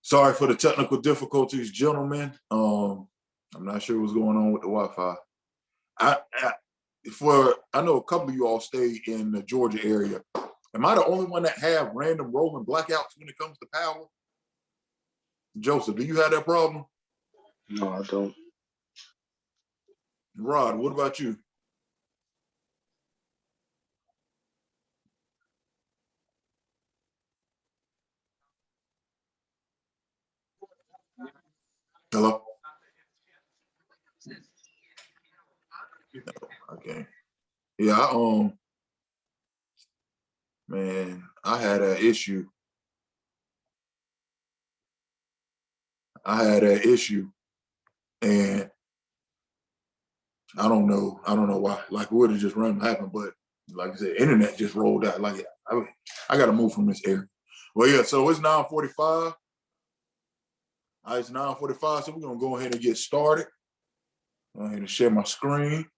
Sorry for the technical difficulties, gentlemen. I'm not sure what's going on with the Wi-Fi. I know a couple of you all stay in the Georgia area. Am I the only one that have random rolling blackouts when it comes to power? Joseph, do you have that problem? No, I don't. Rod, what about you? Hello? Okay. Yeah, man, I had an issue. And I don't know why. Like, it would have just random happened, but like I said, internet just rolled out. Like, I got to move from this area. Well, yeah. So it's 9:45. It's 9:45. So we're gonna go ahead and get started. Go ahead and share my screen.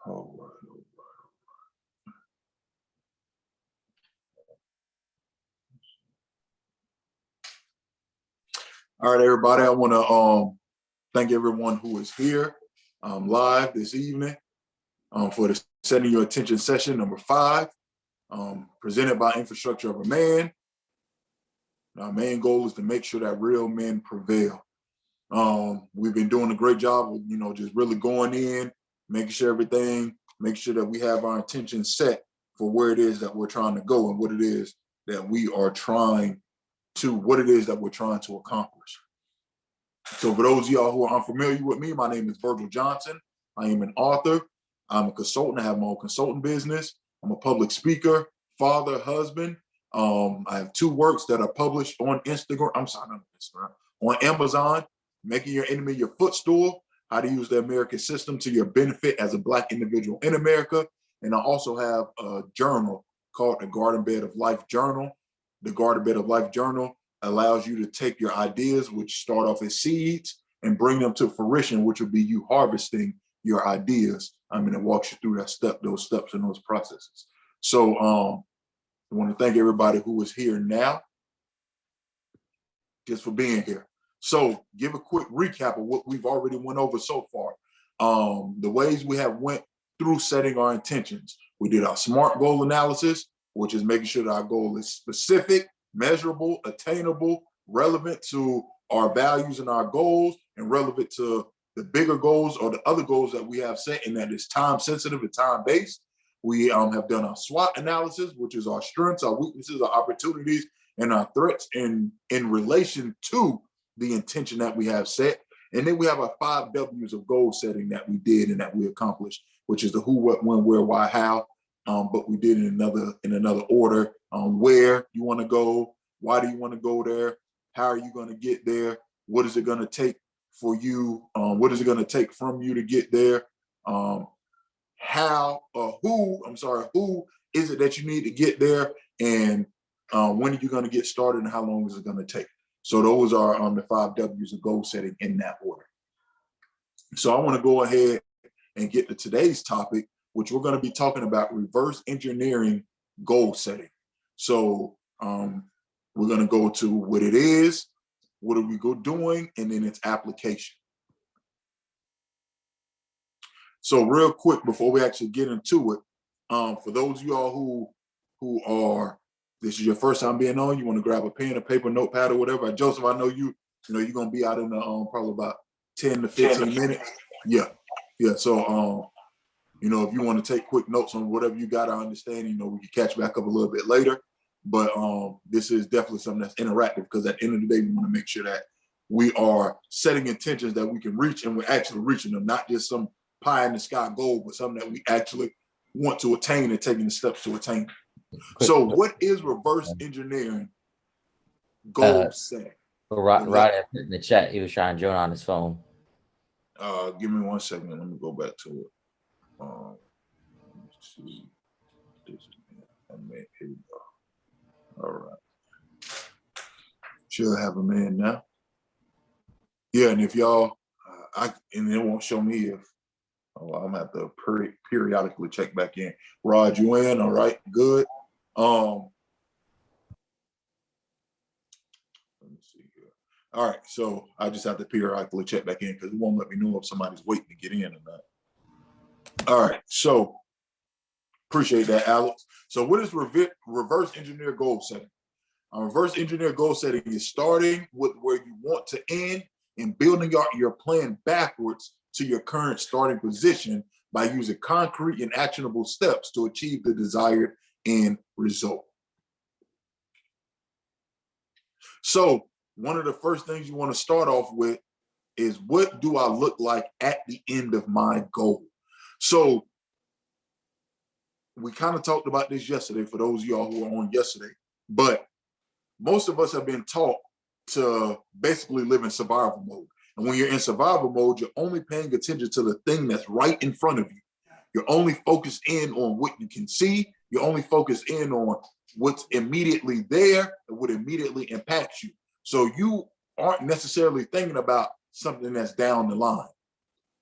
All right. All right, everybody. I want to thank everyone who is here live this evening for the Setting Your Attention session number 5, presented by Infrastructure of a Man. Our main goal is to make sure that real men prevail. We've been doing a great job of, just really going in, making sure that we have our intention set for where it is that we're trying to go and what it is that we're trying to accomplish. So for those of y'all who are unfamiliar with me, my name is Virgil Johnson. I am an author. I'm a consultant. I have my own consulting business. I'm a public speaker, father, husband. I have 2 works that are published on Instagram. On Amazon, Making Your Enemy Your Footstool, How to Use the American System to Your Benefit as a Black Individual in America. And I also have a journal called the Garden Bed of Life Journal. The Garden Bed of Life Journal allows you to take your ideas, which start off as seeds, and bring them to fruition, which will be you harvesting your ideas. It walks you through those steps and those processes. So I want to thank everybody who is here now just for being here. So give a quick recap of what we've already went over so far. The ways we have went through setting our intentions. We did our SMART goal analysis, which is making sure that our goal is specific, measurable, attainable, relevant to our values and our goals, and relevant to the bigger goals or the other goals that we have set, and that is time sensitive and time based. We have done our SWOT analysis, which is our strengths, our weaknesses, our opportunities, and our threats in relation to the intention that we have set. And then we have our 5 W's of goal setting that we did and that we accomplished, which is the who, what, when, where, why, how. But we did in another order. Where you want to go, why do you want to go there, how are you going to get there, what is it going to take for you, what is it going to take from you to get there, who is it that you need to get there, and when are you going to get started and how long is it going to take. So those are the 5 W's of goal setting in that order. So I want to go ahead and get to today's topic, which we're going to be talking about reverse engineering goal setting. So we're going to go to what it is, what are we doing, and then its application. So real quick, before we actually get into it, for those of y'all who are, this is your first time being on, you want to grab a pen, a paper, notepad, or whatever. Joseph, I know you're going to be out in the probably about 10 to 15 minutes. Yeah. So if you want to take quick notes on whatever you got, I understand, we can catch back up a little bit later. But this is definitely something that's interactive, because at the end of the day, we want to make sure that we are setting intentions that we can reach, and we're actually reaching them, not just some pie in the sky goal, but something that we actually want to attain and taking the steps to attain. So what is reverse engineering goal setting? Right in the chat, he was trying to join on his phone. Give me 1 second. Let me go back to it. Let's see. Here we go. All right. Should have them in now. Yeah, and if y'all, and it won't show me if, I'm gonna have to periodically check back in. Rod, you in? All right, good. Let me see here. All right, so I just have to periodically check back in because it won't let me know if somebody's waiting to get in or not. All right, so appreciate that, Alex. So what is reverse engineer goal setting? Reverse engineer goal setting is starting with where you want to end and building out your plan backwards to your current starting position by using concrete and actionable steps to achieve the desired end result. So one of the first things you want to start off with is, what do I look like at the end of my goal? So we kind of talked about this yesterday for those of y'all who were on yesterday, but most of us have been taught to basically live in survival mode. And when you're in survival mode, you're only paying attention to the thing that's right in front of you. You're only focused in on what you can see. You're only focused in on what's immediately there and what immediately impacts you. So you aren't necessarily thinking about something that's down the line,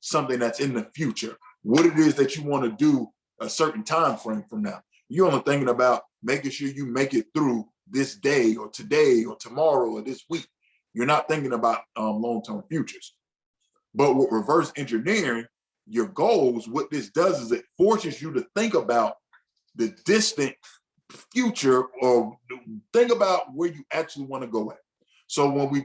something that's in the future, what it is that you want to do a certain time frame from now. You're only thinking about making sure you make it through this day or today or tomorrow or this week. You're not thinking about long-term futures. But with reverse engineering your goals, what this does is it forces you to think about the distant future, or think about where you actually want to go at. So when we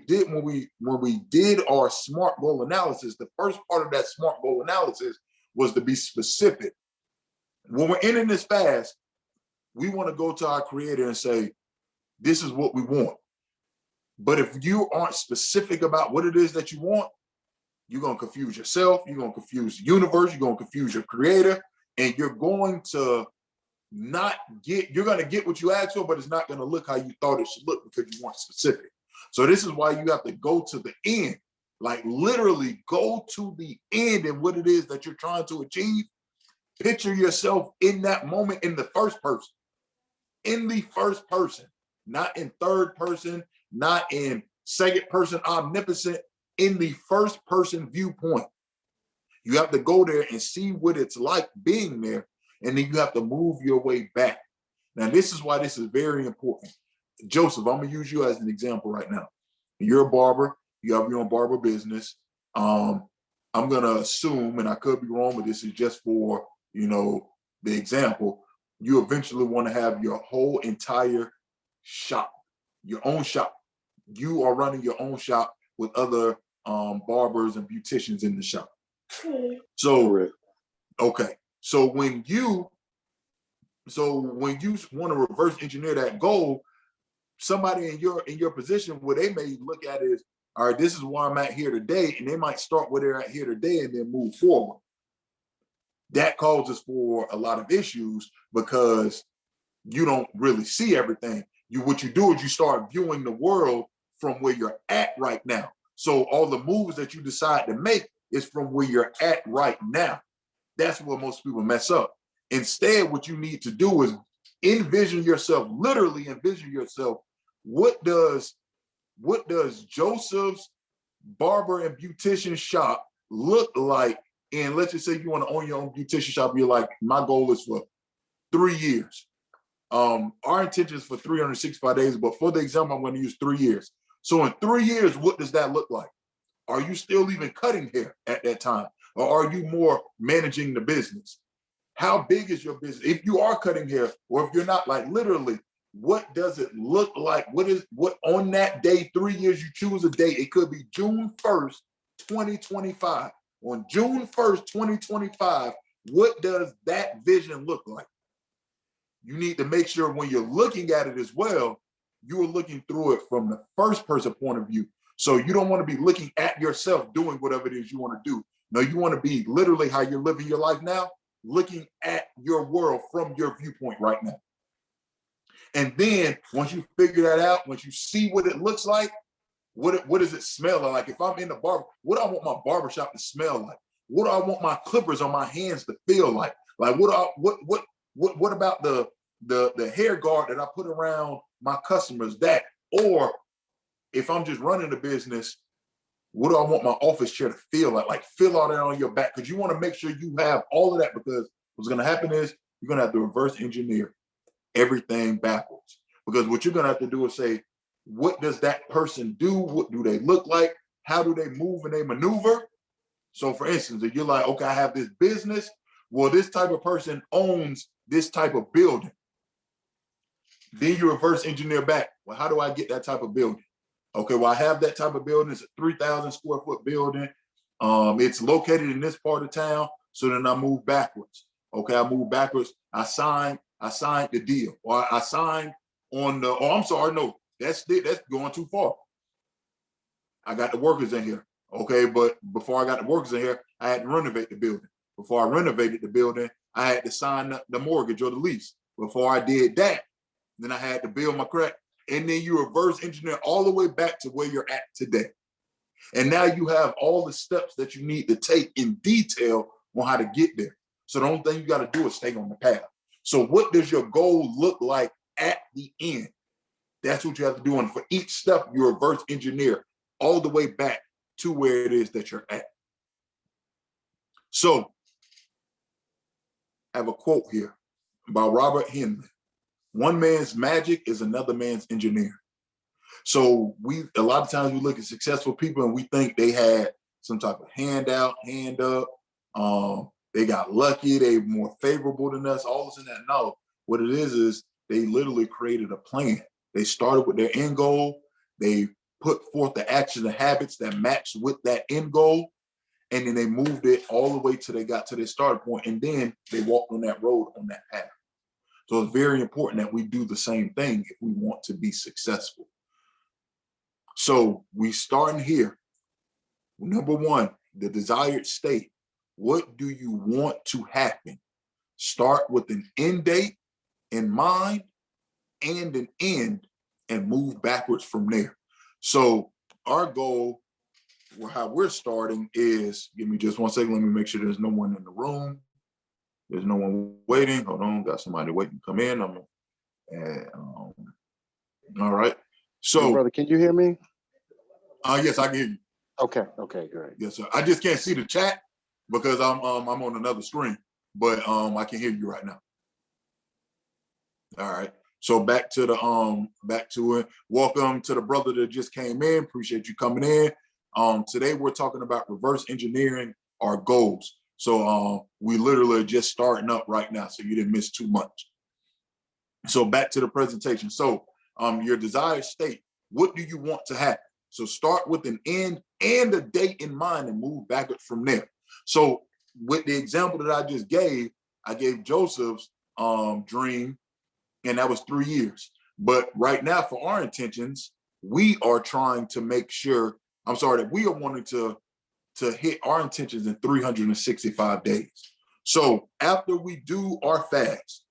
did our SMART goal analysis, the first part of that SMART goal analysis was to be specific. When we're ending this fast, we want to go to our creator and say, this is what we want. But if you aren't specific about what it is that you want, you're going to confuse yourself, you're going to confuse the universe, you're going to confuse your creator, and you're going to get what you asked for, but it's not going to look how you thought it should look because you weren't specific. So this is why you have to go to the end, like literally go to the end and what it is that you're trying to achieve. Picture yourself in that moment in the first person, not in third person, not in second person omniscient, in the first person viewpoint. You have to go there and see what it's like being there, and then you have to move your way back. Now, this is why this is very important. Joseph, I'm gonna use you as an example right now. You're a barber, you have your own barber business. I'm gonna assume, and I could be wrong, but this is just for, the example, you eventually want to have your whole entire shop, your own shop. You are running your own shop with other barbers and beauticians in the shop. So, okay. So when you want to reverse engineer that goal, somebody in your position, where they may look at it as, all right, this is where I'm at here today, and they might start where they're at here today and then move forward. That causes for a lot of issues because you don't really see everything. What you do is you start viewing the world from where you're at right now. So all the moves that you decide to make is from where you're at right now. That's where most people mess up. Instead, what you need to do is envision yourself, literally envision yourself. What does Joseph's barber and beautician shop look like? And let's just say you want to own your own beautician shop. You're like, my goal is for 3 years. Our intention is for 365 days, but for the example, I'm going to use 3 years. So in 3 years, what does that look like? Are you still even cutting hair at that time? Or are you more managing the business? How big is your business? If you are cutting hair, or if you're not, like literally, what does it look like? What on that day, 3 years, you choose a date. It could be June 1st, 2025. On June 1st, 2025, what does that vision look like? You need to make sure when you're looking at it as well, you are looking through it from the first person point of view. So you don't want to be looking at yourself doing whatever it is you want to do. No, you want to be literally how you're living your life now, looking at your world from your viewpoint right now. And then once you figure that out, once you see what it looks like, what does it smell like? If I'm in the barber, what do I want my barbershop to smell like? What do I want my clippers on my hands to feel like? Like what about the hair guard that I put around my customers? Or if I'm just running a business, what do I want my office chair to feel like? Like feel all that on your back, because you want to make sure you have all of that, because what's going to happen is you're going to have to reverse engineer everything backwards. Because what you're going to have to do is say, what does that person do? What do they look like? How do they move and they maneuver? So for instance, if you're like, okay, I have this business, well, this type of person owns this type of building. Then you reverse engineer back. Well, how do I get that type of building? Okay, well, I have that type of building. It's a 3,000 square foot building. It's located in this part of town. So then I move backwards. Okay, I move backwards. I signed the deal, or I signed on the, oh, I'm sorry, no, that's going too far. I got the workers in here. Okay, but before I got the workers in here, I had to renovate the building. Before I renovated the building, I had to sign the mortgage or the lease. Before I did that, then I had to build my credit. And then you reverse engineer all the way back to where you're at today. And now you have all the steps that you need to take in detail on how to get there. So the only thing you got to do is stay on the path. So what does your goal look like at the end? That's what you have to do. And for each step, you reverse engineer all the way back to where it is that you're at. So I have a quote here by Robert Henley. One man's magic is another man's engineering. So a lot of times we look at successful people and we think they had some type of handout, hand up. They got lucky, they more favorable than us, all this and that. No, what it is they literally created a plan. They started with their end goal. They put forth the actions and habits that matched with that end goal. And then they moved it all the way till they got to their starting point. And then they walked on that road, on that path. So it's very important that we do the same thing if we want to be successful. So we starting here. Number one, the desired state. What do you want to happen? Start with an end date in mind and an end and move backwards from there. So our goal, how we're starting is, give me just 1 second. Let me make sure there's no one in the room. There's no one waiting. Hold on, got somebody waiting to come in. All right. So, hey, brother, can you hear me? Yes, I can hear you. Okay, great. Yes, sir. I just can't see the chat because I'm on another screen, but I can hear you right now. All right. So back to it. Welcome to the brother that just came in. Appreciate you coming in. Today we're talking about reverse engineering our goals. So we literally are just starting up right now, so you didn't miss too much. So back to the presentation. So your desired state, what do you want to happen? So start with an end and a date in mind and move backwards from there. So with the example that I just gave, I gave Joseph's dream, and that was 3 years. But right now, for our intentions, we are trying to make sure, that we are wanting to hit our intentions in 365 days. So after we do our fast,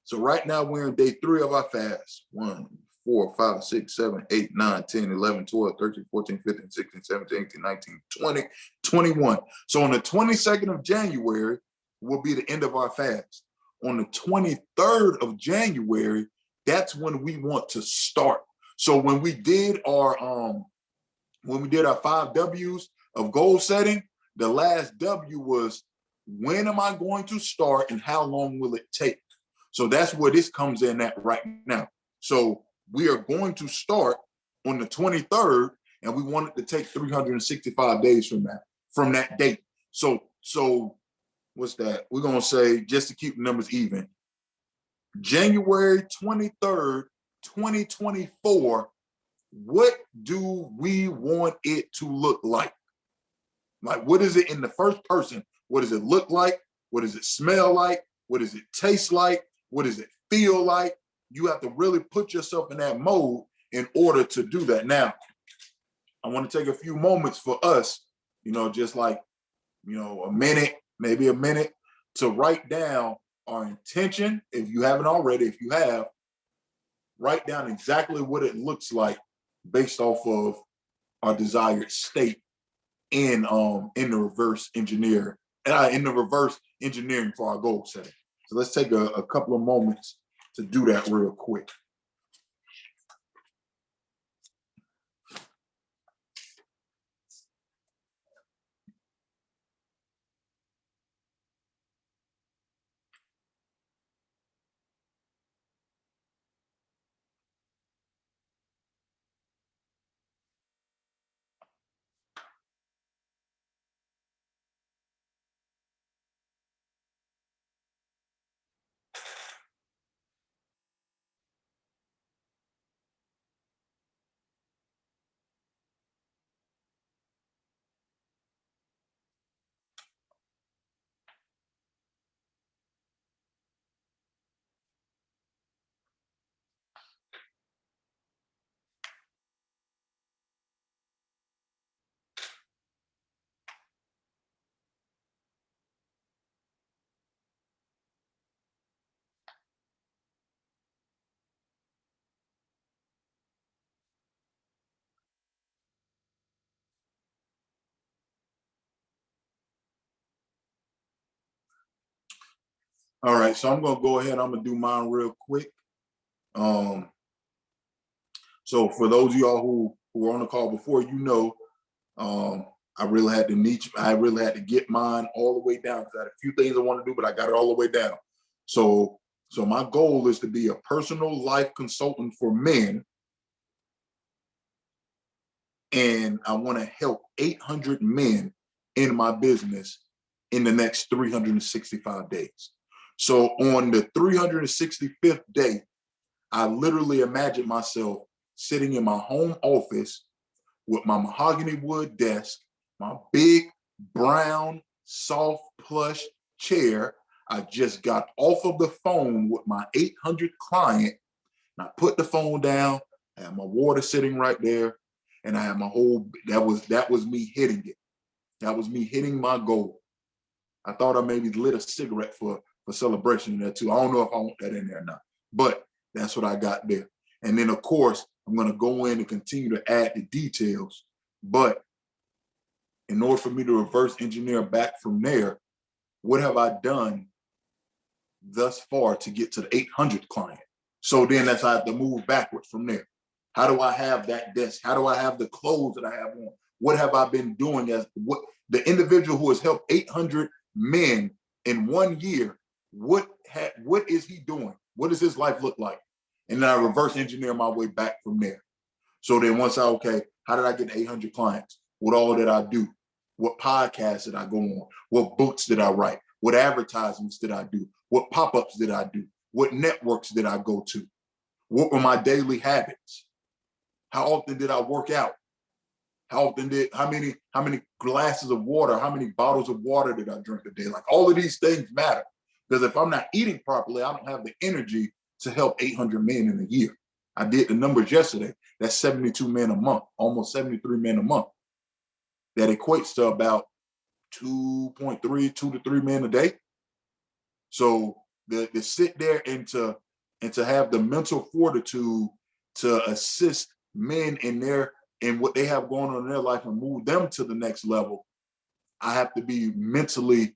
so right now we're in day 3 of our fast. 1, 4, 5, 6, 7, 8, 9, 10, 11, 12, 13, 14, 15, 16, 17, 18, 19, 20, 21. So on the 22nd of January will be the end of our fast. On the 23rd of January, that's when we want to start. So when we did our 5 W's of goal setting, the last W was, when am I going to start and how long will it take? So that's where this comes in at right now. So we are going to start on the 23rd, and we want it to take 365 days from that date. So what's that? We're going to say, just to keep the numbers even, January 23rd, 2024, what do we want it to look like? Like, what is it in the first person? What does it look like? What does it smell like? What does it taste like? What does it feel like? You have to really put yourself in that mode in order to do that. Now, I want to take a few moments for us, just like, a minute, maybe a minute, to write down our intention. If you haven't already, if you have, write down exactly what it looks like based off of our desired state in the reverse engineering for our goal setting. So let's take a couple of moments to do that real quick. All right, so I'm gonna go ahead. I'm gonna do mine real quick. So for those of y'all who were on the call before, I really had to I really had to get mine all the way down because I had a few things I want to do, but I got it all the way down. So my goal is to be a personal life consultant for men, and I want to help 800 men in my business in the next 365 days. So on the 365th day, I literally imagine myself sitting in my home office with my mahogany wood desk, my big brown soft plush chair. I just got off of the phone with my 800 client, and I put the phone down. I have my water sitting right there, and I have my whole. That was me hitting it. That was me hitting my goal. I thought I maybe lit a cigarette for celebration in there too. I don't know if I want that in there or not, but that's what I got there. And then of course I'm going to go in and continue to add the details. But in order for me to reverse engineer back from there, what have I done thus far to get to the 800 client? So then that's how I have to move backwards from there. How do I have that desk? How do I have the clothes that I have on? What have I been doing as what the individual who has helped 800 men in 1 year? What is he doing? What does his life look like? And then I reverse engineer my way back from there. So then once okay, how did I get 800 clients? What all did I do? What podcasts did I go on? What books did I write? What advertisements did I do? What pop-ups did I do? What networks did I go to? What were my daily habits? How often did I work out? How many glasses of water, how many bottles of water did I drink a day? Like all of these things matter. Because if I'm not eating properly, I don't have the energy to help 800 men in a year. I did the numbers yesterday. That's 72 men a month, almost 73 men a month. That equates to about 2.3, 2 to 3 men a day. So to sit there and to have the mental fortitude to assist men in what they have going on in their life and move them to the next level, I have to be mentally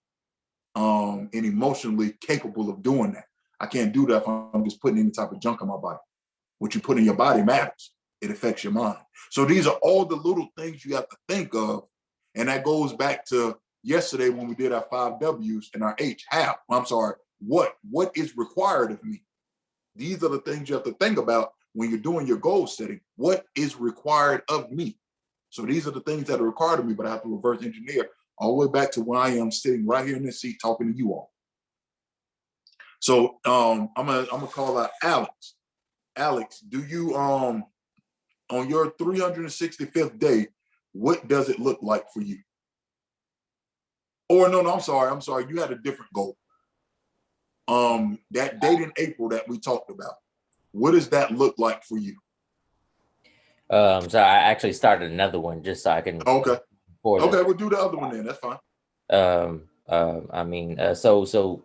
and emotionally capable of doing that. I can't do that if I'm just putting any type of junk on my body. What you put in your body matters. It affects your mind. So these are all the little things you have to think of. And that goes back to yesterday when we did our 5 W's and our H. How? I'm sorry. What is required of me? These are the things you have to think about when you're doing your goal setting. What is required of me? So these are the things that are required of me, but I have to reverse engineer all the way back to where I am sitting right here in this seat talking to you all. So I'm gonna call out Alex. Alex, do you on your 365th day, what does it look like for you? Or no, I'm sorry. You had a different goal. That date in April that we talked about, what does that look like for you? So I actually started another one just so I can. Okay, we'll do the other one then. That's fine. I mean, so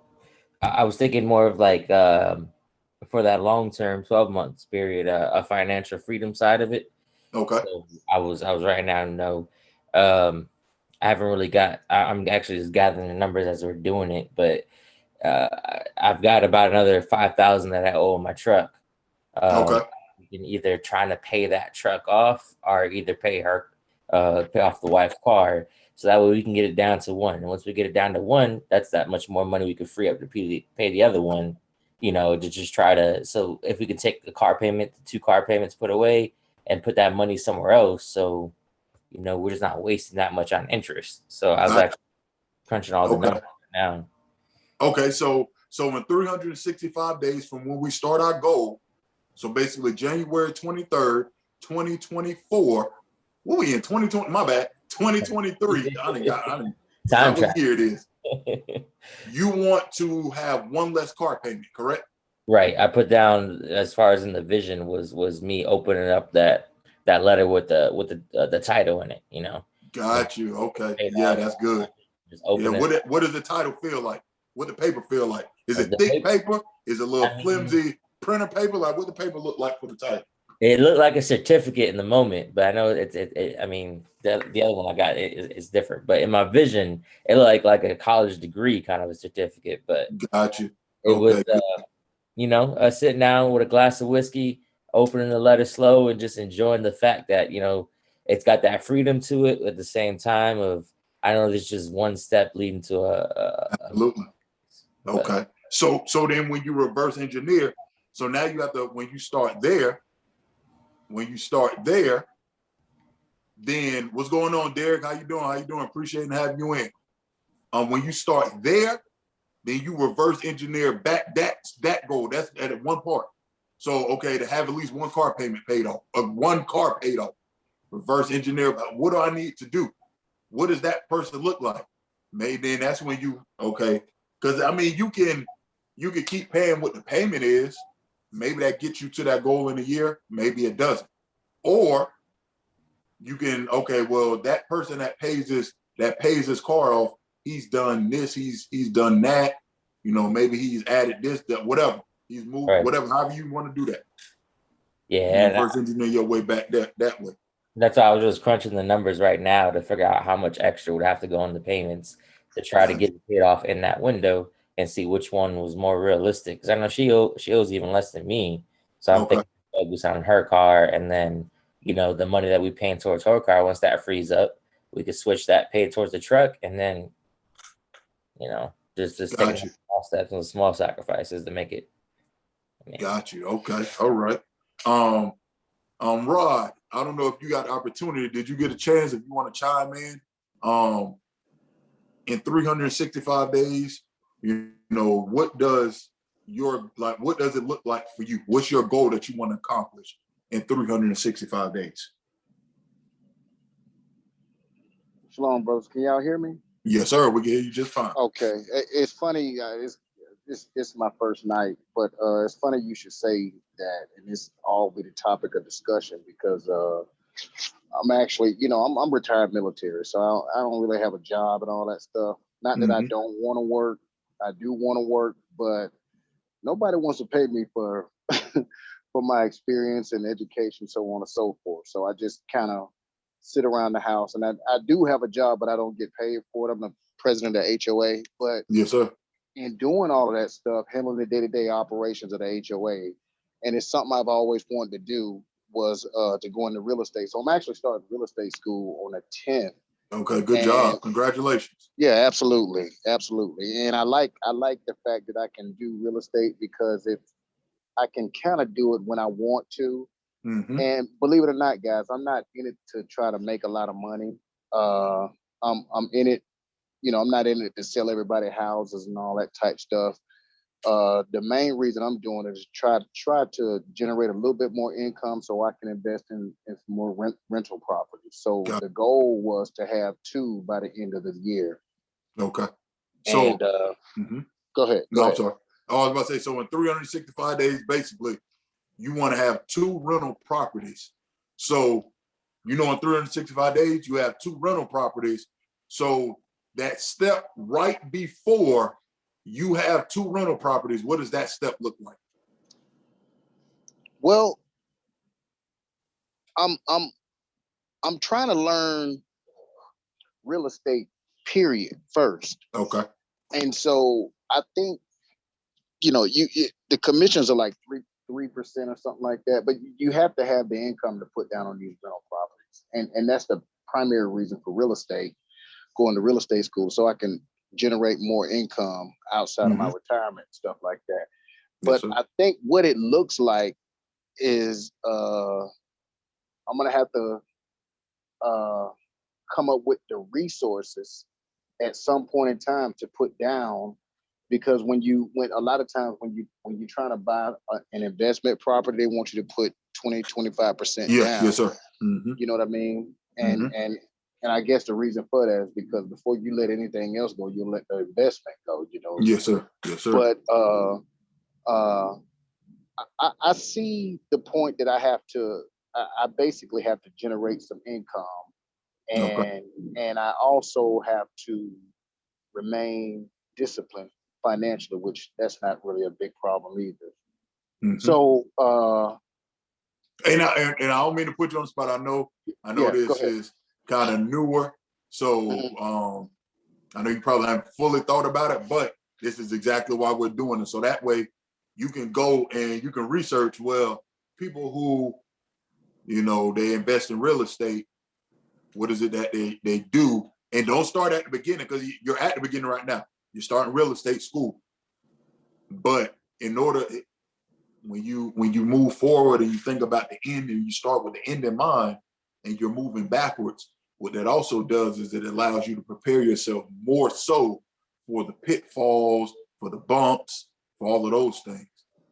I was thinking more of like for that long term, 12 months period, a financial freedom side of it. Okay. So I was writing down. No, I haven't really got. I'm actually just gathering the numbers as we're doing it, but I've got about another 5,000 that I owe on my truck. Okay. We can either trying to pay that truck off or either pay off the wife's car. So that way we can get it down to one. And once we get it down to one, that's that much more money we could free up to pay the other one, to just try to. So if we could take the car payment, the 2 car payments put away and put that money somewhere else. So, we're just not wasting that much on interest. So I was actually crunching all the numbers now. Okay. So in 365 days from when we start our goal, so basically January 23rd, 2024, what we in 2020? My bad. 2023. I didn't Time what year it is. You want to have one less car payment, correct? Right. I put down as far as in the vision was me opening up that letter with the title in it. Got you. Okay. Yeah, that's good. Just open it. What does the title feel like? What the paper feel like? Is it The thick paper? Is it a little flimsy printer paper? Like what the paper look like for the title? It looked like a certificate in the moment, but I know I mean, the other one I got is different. But in my vision, it looked like a college degree kind of a certificate. But got you. It was, Okay, good. sitting down with a glass of whiskey, opening the letter slow, and just enjoying the fact that it's got that freedom to it at the same time of I know there's just one step leading to Absolutely. but Okay. So then when you reverse engineer, so now you have to when you start there, then what's going on, Derek? How you doing? How you doing? Appreciating having you in. When you start there, then you reverse engineer back that goal. That's at one part. So okay, to have at least one car payment paid off, one car paid off. Reverse engineer. What do I need to do? What does that person look like? Maybe then that's when you okay. Because I mean, you can keep paying what the payment is. Maybe that gets you to that goal in a year. Maybe it doesn't. Or you can okay, well, that person that pays this car off, he's done this, he's done that. Maybe he's added this, that, whatever. He's moved, right. whatever, however you want to do that. Yeah, And reverse engineer your way back that way. that's why I was just crunching the numbers right now to figure out how much extra would have to go on the payments to try to get it paid off in that window and see which one was more realistic. Because I know she owes even less than me, so I'm Okay. thinking focus on her car, and then the money that we paying towards her car. Once that frees up, we could switch that pay towards the truck, and then just taking Got you. small steps and small sacrifices to make it. Got you. Okay. All right. Rod, I don't know if you got the opportunity. Did you get a chance if you want to chime in? In 365 days, what does it look like for you? What's your goal that you want to accomplish in 365 days? Shalom, brothers. Can y'all hear me? Yes, sir. We can hear you just fine. Okay. It's funny. It's my first night, but it's funny you should say that, and this all be the topic of discussion because I'm actually, I'm retired military, so I don't really have a job and all that stuff. Not that I don't want to work. I do want to work, but nobody wants to pay me for for my experience and education, so on and so forth. So I just kind of sit around the house, and I do have a job, but I don't get paid for it. I'm the president of HOA, but yes, sir. In doing all of that stuff, handling the day-to-day operations of the HOA, and it's something I've always wanted to do was to go into real estate. So I'm actually starting real estate school on the 10th. Okay, good job. Congratulations. Yeah, absolutely, absolutely. And I like the fact that I can do real estate because I can kind of do it when I want to. And believe it or not, guys, I'm not in it to try to make a lot of money. I'm in it. I'm not in it to sell everybody houses and all that type stuff. The main reason I'm doing it is try to generate a little bit more income so I can invest in some more rental properties. So the goal was to have 2 by the end of the year. Okay. So go ahead. I'm sorry. I was about to say, so in 365 days, basically, you want to have 2 rental properties. So, in 365 days, you have 2 rental properties. So that step right before you have 2 rental properties, what does that step look like? Well, I'm trying to learn real estate, period, first. Okay. And so I think, the commissions are like 3% or something like that, but you have to have the income to put down on these rental properties. And that's the primary reason for real estate, going to real estate school, so I can generate more income outside of my retirement, stuff like that. But I think what it looks like is I'm going to have to come up with the resources at some point in time to put down, because when a lot of times when you're trying to buy an investment property, they want you to put 20-25% down. Yes, sir. You know what I mean? And I guess the reason for that is because before you let anything else go, you let the investment go. Yes, sir. Yes, sir. But I see the point that I basically have to generate some income, and I also have to remain disciplined financially, which that's not really a big problem either. So, and I don't mean to put you on the spot. I know this is kind of newer, so I know you probably haven't fully thought about it, but this is exactly why we're doing it. So that way you can go and you can research, well, people who, you know, they invest in real estate, what is it that they do? And don't start at the beginning, because you're at the beginning right now. You're starting real estate school. But in order, when you move forward and you think about the end and you start with the end in mind and you're moving backwards, what that also does is it allows you to prepare yourself more so for the pitfalls, for the bumps, for all of those things.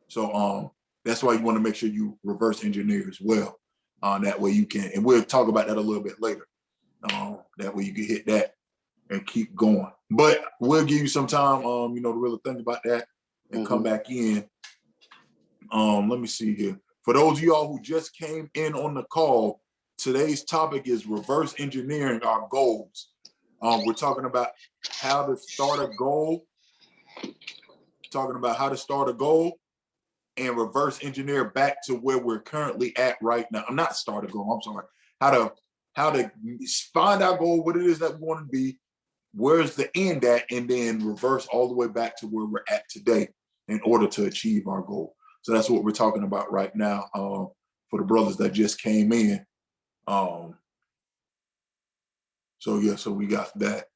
So that's why you want to make sure you reverse engineer as well. That way you can, and we'll talk about that a little bit later. That way you can hit that and keep going. But we'll give you some time, you know, to really think about that and come back in. Let me see here. For those of y'all who just came in on the call, today's topic is reverse engineering our goals. We're talking about how to start a goal, and reverse engineer back to where we're currently at right now. I'm not start a goal, I'm sorry. How to find our goal, what it is that we want to be, where's the end at, and then reverse all the way back to where we're at today in order to achieve our goal. So that's what we're talking about right now, for the brothers that just came in. So yeah, so we got that.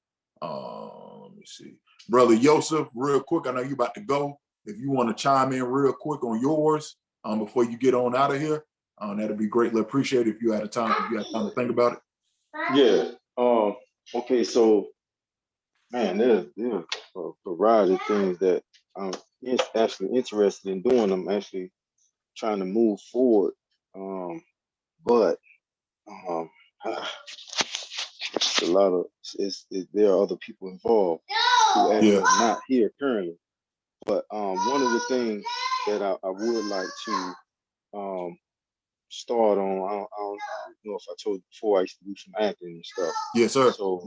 Let me see. Brother Yosef, real quick, I know you about to go. If you want to chime in real quick on yours before you get on out of here, that'd be greatly appreciated if you had time to think about it. Yeah. Okay, so man, there's a variety of things that I'm actually interested in doing. I'm actually trying to move forward. But it's a lot of there are other people involved who actually are not here currently. But one of the things that I would like to start on, I don't know if I told you before, I used to do some acting and stuff. Yes, sir. So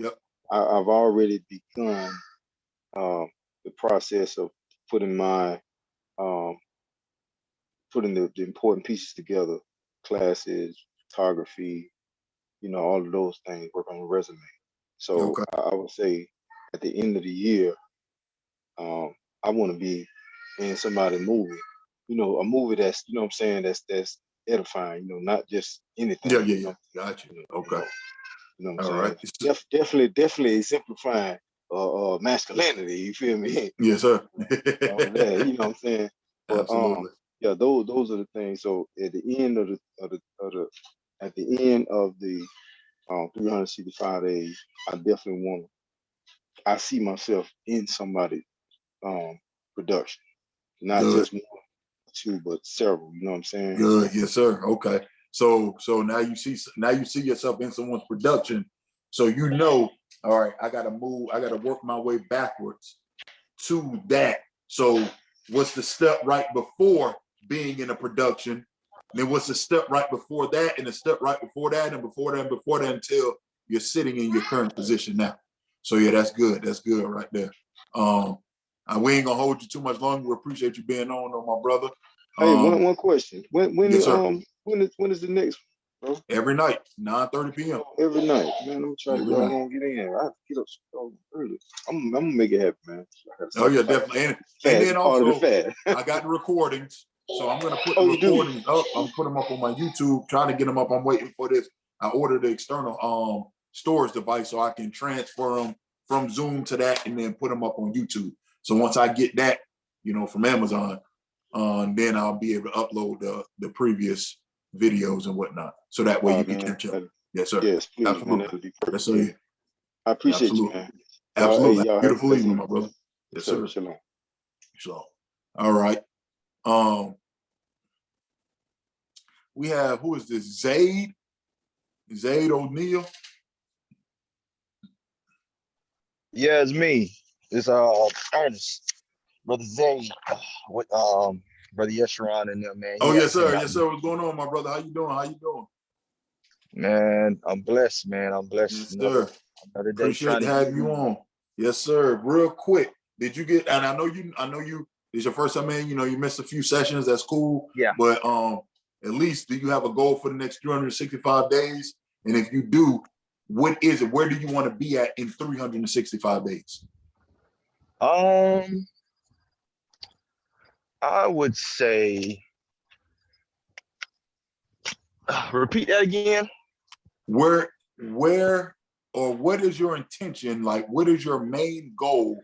I've already begun the process of putting my putting the important pieces together, classes, photography, you know, all of those things, work on a resume. So I would say at the end of the year, I want to be in somebody's movie, you know, a movie that's, you know what I'm saying, that's edifying, you know, not just anything. Yeah. Got you. Okay. You know what I'm saying? Definitely exemplifying masculinity, you feel me? Yes, sir. All that, you know what I'm saying? But absolutely. Yeah, those are the things. So at the end of the 365 days, I definitely want to, I see myself in somebody's production, not just one, two, but several. You know what I'm saying? Good. Yes, sir. Okay. So now you see yourself in someone's production. So you know, all right, I gotta work my way backwards to that. So what's the step right before being in a production? Then what's the step right before that, and the step right before that, and before that, and before that, until you're sitting in your current position now. So yeah, that's good. That's good right there. We ain't gonna hold you too much longer. We appreciate you being on, my brother. Hey, one question. When yes, when is the next one, bro? Every night, 9:30 p.m. Every night, man. I'm trying to go on get in. I have to get up so early. I'm gonna make it happen, man. Oh yeah, definitely. And then also, I got the recordings, so I'm gonna put the recordings up. I'm putting them up on my YouTube, trying to get them up. I'm waiting for this. I ordered the external storage device so I can transfer them from Zoom to that, and then put them up on YouTube. So once I get that, you know, from Amazon, then I'll be able to upload the previous videos and whatnot. So that way you can catch up. Yes, sir. Yes, please, absolutely. Man, that'd be perfect. Yes, sir. I appreciate you, man. Absolutely. Y'all Beautiful evening, my brother. Yes, sir. Shalom. Shalom. All right. We have, who is this? Zaid O'Neal. Yeah, it's me. It's Ernest, brother Zay, with brother Yesharon and them, man. Oh yes, sir. Yes, sir. What's going on, my brother? How you doing? Man, I'm blessed, man. I'm blessed. Yes, sir. Another day. Appreciate to have you on. Yes, sir. Real quick, did you get? And I know you. It's your first time in. You know, you missed a few sessions. That's cool. Yeah. But at least, do you have a goal for the next 365 days? And if you do, what is it? Where do you want to be at in 365 days? I would say, repeat that again. Where or what is your intention? Like, what is your main goal?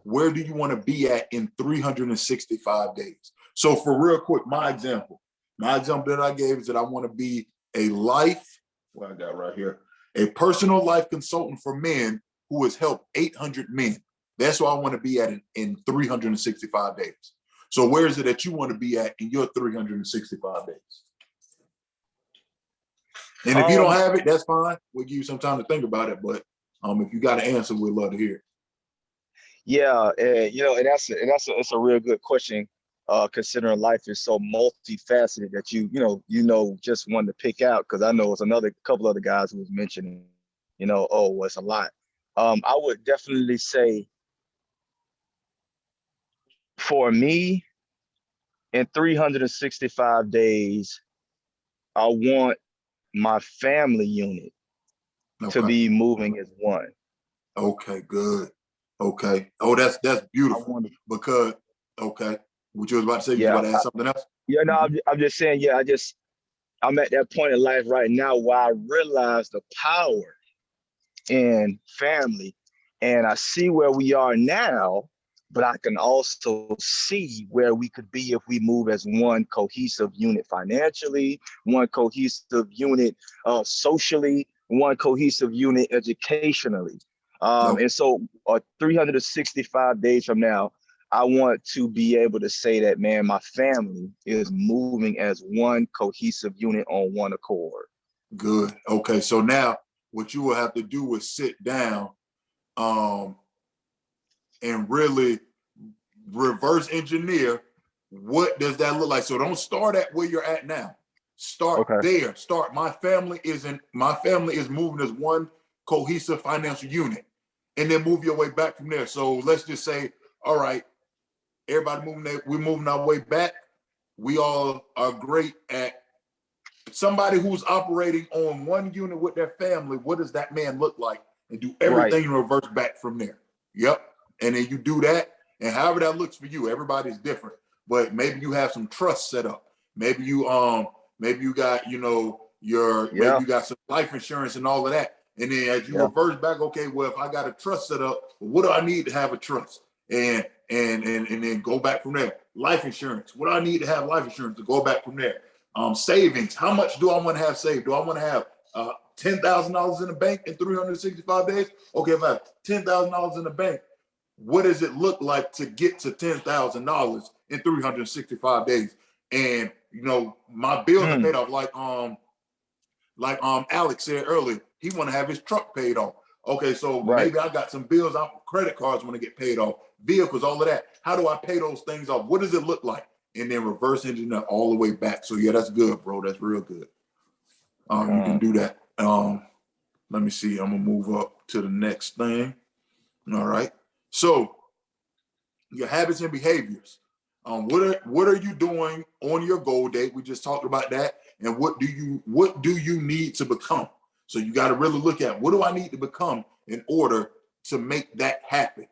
Where do you want to be at in 365 days? So for real quick, my example that I gave is that I want to be a what I got right here, a personal life consultant for men who has helped 800 men. That's where I want to be at in 365 days. So where is it that you want to be at in your 365 days? And if you don't have it, that's fine. We'll give you some time to think about it. But if you got an answer, we'd love to hear it. Yeah, and it's a real good question. Considering life is so multifaceted that you just one to pick out, because I know it's another couple other guys who was mentioning, oh, it's a lot. I would definitely say for me, in 365 days, I want my family unit to be moving as one. Okay, good. Okay. Oh, that's beautiful. Because what you was about to say, you was about to add something else? Yeah, no, I'm just saying, I'm at that point in life right now where I realize the power in family, and I see where we are now, but I can also see where we could be if we move as one cohesive unit financially, one cohesive unit socially, one cohesive unit educationally. And so 365 days from now, I want to be able to say that, man, my family is moving as one cohesive unit on one accord. Good. Okay. So now what you will have to do is sit down and really reverse engineer what does that look like. So don't start at where you're at now. Start there. Start. My family is moving as one cohesive financial unit, and then move your way back from there. So let's just say, all right, everybody we're moving our way back. We all are great at somebody who's operating on one unit with their family. What does that man look like? And do everything in reverse back from there. Yep. And then you do that, and however that looks for you, everybody's different. But maybe you have some trust set up. Maybe you got, maybe you got some life insurance and all of that. And then as you reverse back, okay, well, if I got a trust set up, what do I need to have a trust? And then go back from there. Life insurance. What do I need to have life insurance to go back from there? Savings. How much do I want to have saved? Do I want to have $10,000 in the bank in 365 days? Okay, if I have $10,000 in the bank, what does it look like to get to $10,000 in 365 days? And my bills are paid off. Like Alex said earlier, he want to have his truck paid off. Okay, so maybe I got some bills out, credit cards want to get paid off, vehicles, all of that. How do I pay those things off? What does it look like? And then reverse engineer all the way back. So yeah, that's good, bro. That's real good. You can do that. Let me see. I'm gonna move up to the next thing. All right. So your habits and behaviors. What are you doing on your goal date? We just talked about that. And what do you need to become? So you got to really look at, what do I need to become in order to make that happen?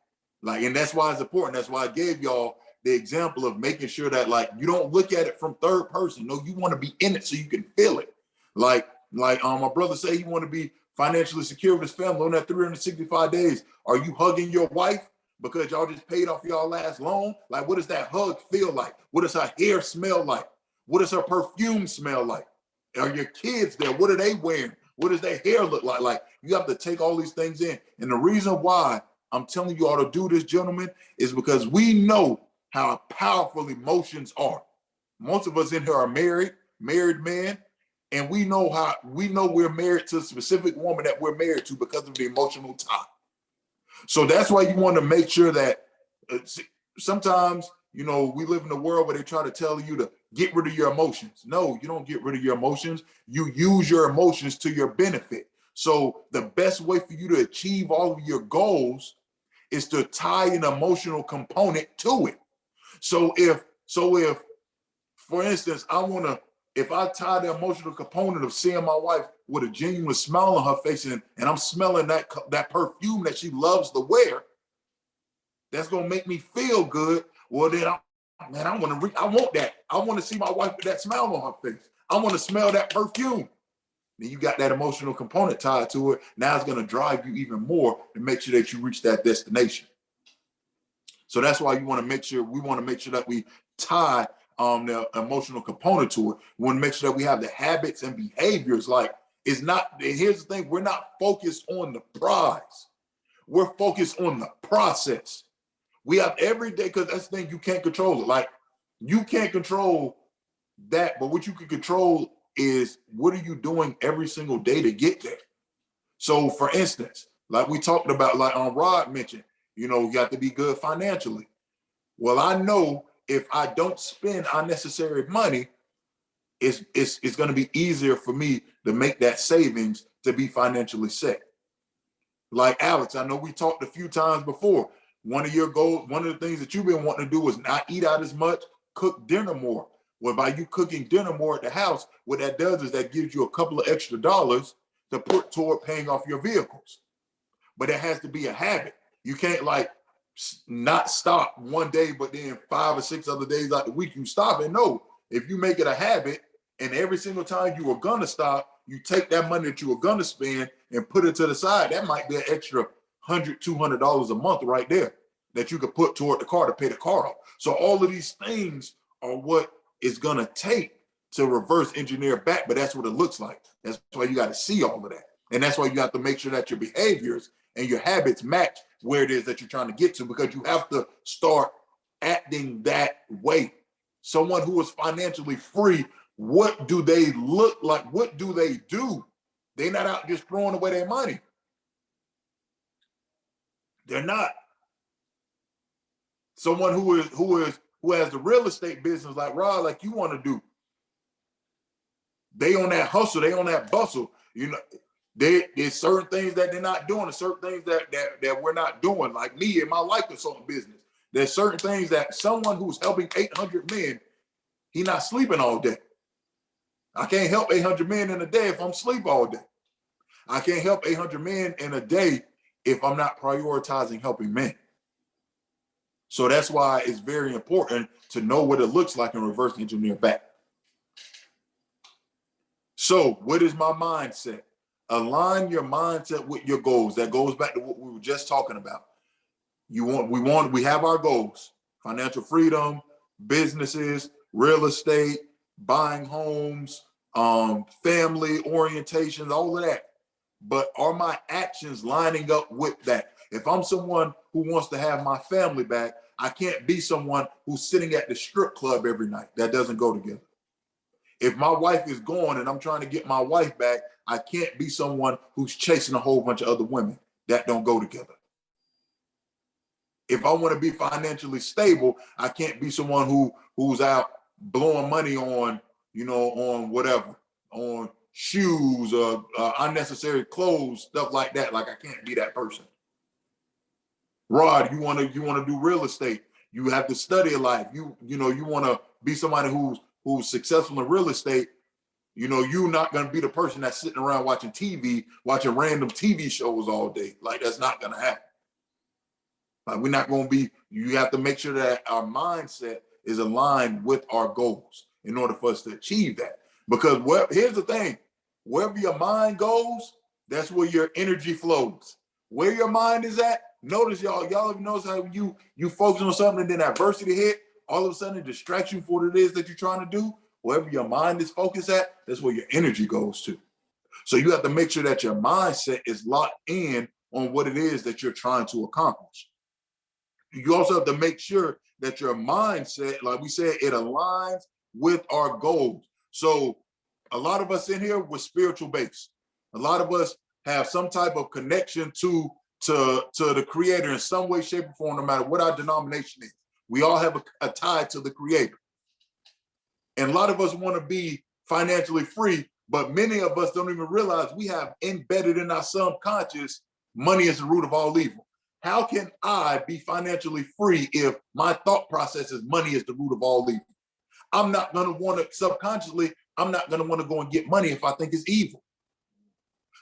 And that's why it's important. That's why I gave y'all the example of making sure that you don't look at it from third person. No, you want to be in it so you can feel it. Like my brother said, he want to be financially secure with his family on that 365 days. Are you hugging your wife because y'all just paid off y'all last loan? What does that hug feel like? What does her hair smell like? What does her perfume smell like? Are your kids there? What are they wearing? What does their hair look like? You have to take all these things in. And the reason why I'm telling you all to do this, gentlemen, is because we know how powerful emotions are. Most of us in here are married men, and we know we're married to a specific woman that we're married to because of the emotional tie. So that's why you want to make sure that sometimes, we live in a world where they try to tell you to get rid of your emotions. No, you don't get rid of your emotions. You use your emotions to your benefit. So the best way for you to achieve all of your goals is to tie an emotional component to it. So if, for instance, if I tie the emotional component of seeing my wife with a genuine smile on her face and I'm smelling that perfume that she loves to wear, that's going to make me feel good. Well, then man, I want that. I want to see my wife with that smile on her face. I want to smell that perfume. Then you got that emotional component tied to it. Now it's going to drive you even more to make sure that you reach that destination. So that's why we want to make sure that we tie the emotional component to it. We want to make sure that we have the habits and behaviors. Like, it's not, here's the thing, we're not focused on the prize. We're focused on the process. We have every day, because that's the thing, you can't control it. Like, you can't control that, but what you can control is what are you doing every single day to get there. So for instance, like we talked about, like Rod mentioned, you know, you have to be good financially. Well, I know if I don't spend unnecessary money, it's going to be easier for me to make that savings to be financially set. Like Alex, I know we talked a few times before. One of your goals, one of the things that you've been wanting to do is not eat out as much, cook dinner more. Well, by you cooking dinner more at the house, what that does is that gives you a couple of extra dollars to put toward paying off your vehicles. But it has to be a habit. You can't like not stop one day, but then 5 or 6 other days out the week you stop. And no, if you make it a habit and every single time you were gonna stop, you take that money that you were gonna spend and put it to the side, that might be an extra $100, $200 a month right there that you could put toward the car to pay the car off. So all of these things are what it's gonna take to reverse engineer back, but that's what it looks like. That's why you got to see all of that. And that's why you have to make sure that your behaviors and your habits match where it is that you're trying to get to, because you have to start acting that way. Someone who is financially free, what do they look like? What do they do? They're not out just throwing away their money. They're not. Someone who has the real estate business like Rod, like you want to do. They on that hustle, they on that bustle. You know, there's certain things that they're not doing, and certain things that we're not doing. Like me in my life consulting business, there's certain things that someone who's helping 800 men, he's not sleeping all day. I can't help 800 men in a day if I'm asleep all day. I can't help 800 men in a day if I'm not prioritizing helping men. So that's why it's very important to know what it looks like and reverse engineer back. So what is my mindset? Align your mindset with your goals. That goes back to what we were just talking about. We have our goals: financial freedom, businesses, real estate, buying homes, family orientations, all of that. But are my actions lining up with that? If I'm someone who wants to have my family back, I can't be someone who's sitting at the strip club every night. That doesn't go together. If my wife is gone and I'm trying to get my wife back, I can't be someone who's chasing a whole bunch of other women. That don't go together. If I want to be financially stable, I can't be someone who's out blowing money on, on whatever, on shoes or unnecessary clothes, stuff like that. Like, I can't be that person. Rod, you want to do real estate. You have to study a life. You want to be somebody who's successful in real estate. You're not going to be the person that's sitting around watching random TV shows all day. Like, that's not going to happen. Like, we're not going to be, you have to make sure that our mindset is aligned with our goals in order for us to achieve that. Because here's the thing, wherever your mind goes, that's where your energy flows. Where your mind is at, notice y'all ever notice how you focus on something and then adversity hit, all of a sudden it distracts you from what it is that you're trying to do. Wherever your mind is focused at, that's where your energy goes to. So you have to make sure that your mindset is locked in on what it is that you're trying to accomplish. You also have to make sure that your mindset, like we said, it aligns with our goals. So a lot of us in here were spiritual based. A lot of us have some type of connection to the creator in some way, shape, or form, no matter what our denomination is. We all have a tie to the creator. And a lot of us want to be financially free, but many of us don't even realize we have embedded in our subconscious, money is the root of all evil. How can I be financially free if my thought process is money is the root of all evil? I'm not going to want to, subconsciously, I'm not going to want to go and get money if I think it's evil.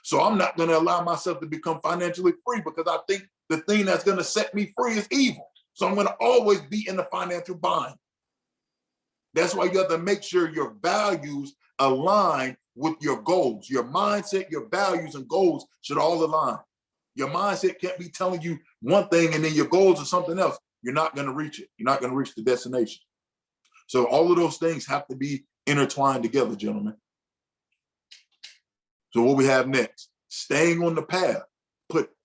So I'm not going to allow myself to become financially free because I think the thing that's going to set me free is evil. So I'm going to always be in the financial bind. That's why you have to make sure your values align with your goals. Your mindset, your values, and goals should all align. Your mindset can't be telling you one thing and then your goals are something else. You're not going to reach it. You're not going to reach the destination. So all of those things have to be intertwined together, gentlemen. So what we have next, staying on the path.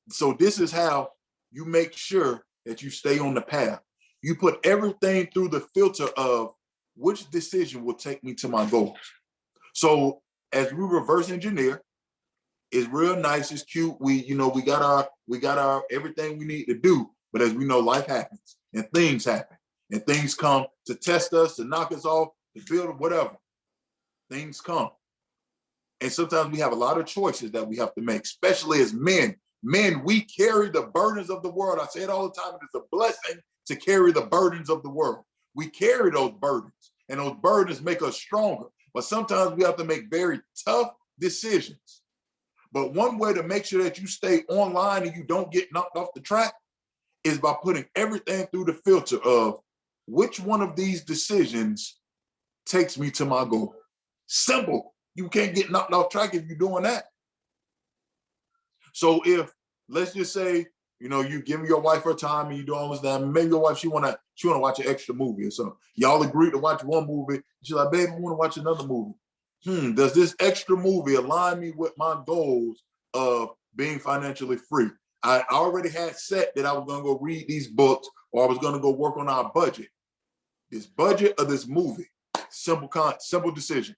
So this is how you make sure that you stay on the path. You put everything through the filter of which decision will take me to my goals. So as we reverse engineer, it's real nice, it's cute. We got our everything we need to do. But as we know, life happens and things happen and things come to test us, to knock us off, to build whatever. Things come. And sometimes we have a lot of choices that we have to make, especially as men. Men, we carry the burdens of the world. I say it all the time. It is a blessing to carry the burdens of the world. We carry those burdens, and those burdens make us stronger. But sometimes we have to make very tough decisions. But one way to make sure that you stay online and you don't get knocked off the track is by putting everything through the filter of which one of these decisions takes me to my goal. Simple. You can't get knocked off track if you're doing that. So if, let's just say, you give your wife her time and you do all this, that maybe your wife, she wanna watch an extra movie or something. Y'all agree to watch one movie. She's like, babe, I want to watch another movie. Does this extra movie align me with my goals of being financially free? I already had set that I was going to go read these books or I was going to go work on our budget. This budget of this movie, simple decision.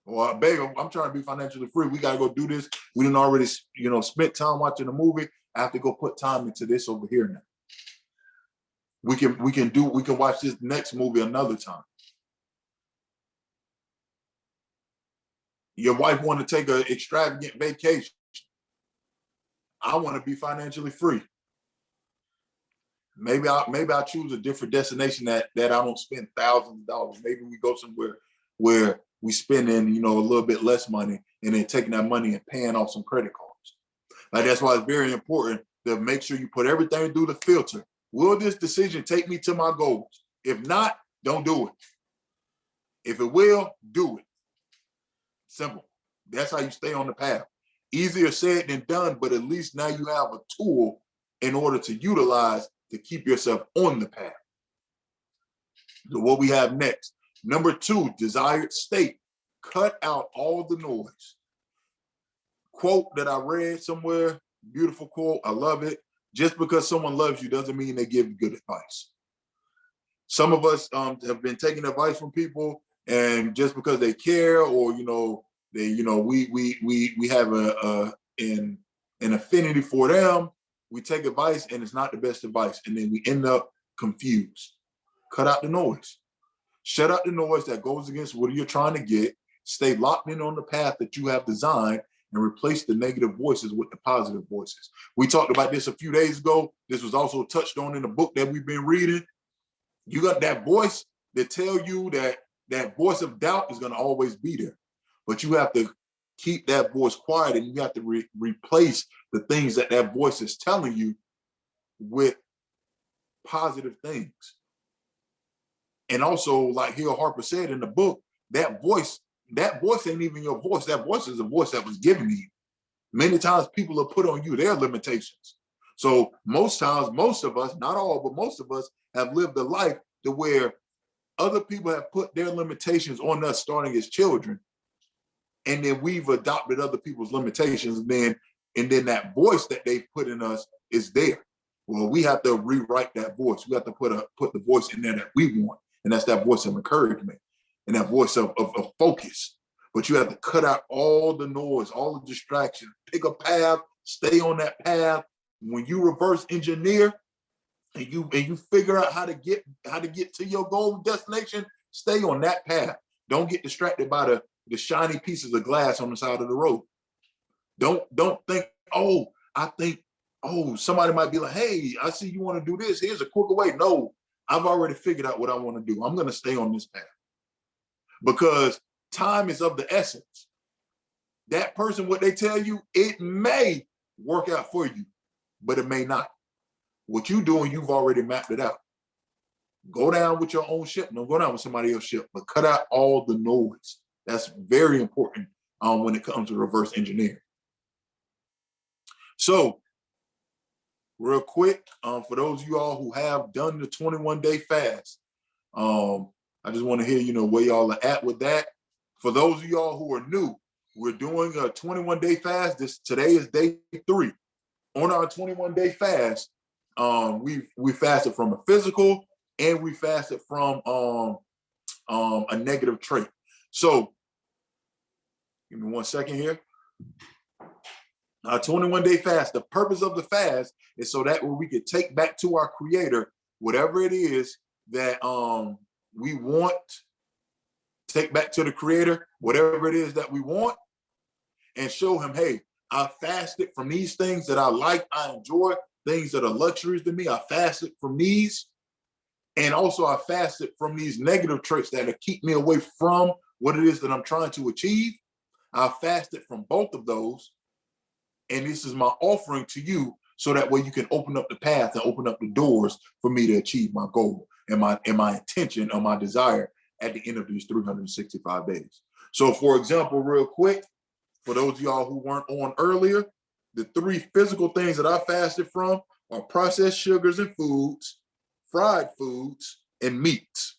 Well, babe, I'm trying to be financially free. We got to go do this. We didn't already, spent time watching a movie. I have to go put time into this over here now. We can watch this next movie another time. Your wife want to take an extravagant vacation. I want to be financially free. Maybe I choose a different destination that I don't spend thousands of dollars. Maybe we go somewhere where we spend in, a little bit less money and then taking that money and paying off some credit cards. Like, that's why it's very important to make sure you put everything through the filter. Will this decision take me to my goals? If not, don't do it. If it will, do it. Simple. That's how you stay on the path. Easier said than done, but at least now you have a tool in order to utilize to keep yourself on the path. So what we have next, number 2, desired state. Cut out all the noise. Quote that I read somewhere, beautiful quote, I love it. Just because someone loves you doesn't mean they give you good advice. Some of us have been taking advice from people, and just because they care, or we have an affinity for them, we take advice and it's not the best advice, and then we end up confused. Cut out the noise. Shut out the noise that goes against what you're trying to get. Stay locked in on the path that you have designed and replace the negative voices with the positive voices. We talked about this a few days ago. This was also touched on in the book that we've been reading. You got that voice that tell you that voice of doubt is going to always be there, but you have to keep that voice quiet, and you have to replace the things that voice is telling you with positive things. And also, like Hill Harper said in the book, that voice ain't even your voice. That voice is a voice that was given to you. Many times people have put on you their limitations. So most times, most of us, not all, but most of us have lived a life to where other people have put their limitations on us starting as children. And then we've adopted other people's limitations. And then that voice that they've put in us is there. Well, we have to rewrite that voice. We have to put the voice in there that we want. And that's that voice of encouragement and that voice of focus. But you have to cut out all the noise, all the distractions, pick a path, stay on that path. When you reverse engineer and you figure out how to get to your goal destination, stay on that path. Don't get distracted by the shiny pieces of glass on the side of the road. Don't think, somebody might be like, hey, I see you want to do this. Here's a quicker way. No, I've already figured out what I want to do. I'm going to stay on this path because time is of the essence. That person, what they tell you, it may work out for you, but it may not. What you're doing, you've already mapped it out. Go down with your own ship. Don't go down with somebody else's ship, but cut out all the noise. That's very important when it comes to reverse engineering. So real quick, for those of you all who have done the 21-day fast, I just want to hear, where y'all are at with that. For those of y'all who are new, we're doing a 21-day fast. Today is day 3. On our 21-day fast, we fasted from a physical and we fasted from a negative trait. So give me 1 second here. Our 21-day fast, the purpose of the fast is so that we could take back to our creator whatever it is that we want, take back to the creator whatever it is that we want, and show him, hey, I fasted from these things that I like, I enjoy, things that are luxuries to me. I fasted from these. And also I fasted from these negative traits that keep me away from what it is that I'm trying to achieve. I fasted from both of those. And this is my offering to you, so that way you can open up the path and open up the doors for me to achieve my goal and my intention or my desire at the end of these 365 days. So for example, real quick, for those of y'all who weren't on earlier, the 3 physical things that I fasted from are processed sugars and foods, fried foods, and meats.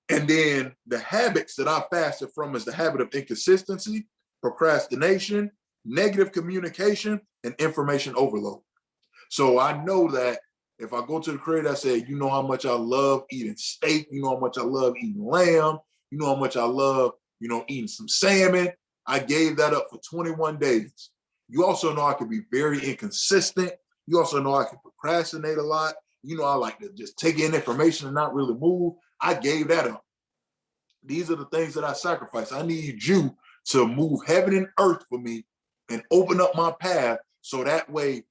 And then the habits that I fasted from is the habit of inconsistency, procrastination, negative communication, and information overload. So I know that if I go to the creator, I say, you know how much I love eating steak, you know how much I love eating lamb, you know how much I love, eating some salmon. I gave that up for 21 days. You also know I can be very inconsistent. You also know I can procrastinate a lot. I like to just take in information and not really move. I gave that up. These are the things that I sacrifice. I need you to move heaven and earth for me and open up my path, so that way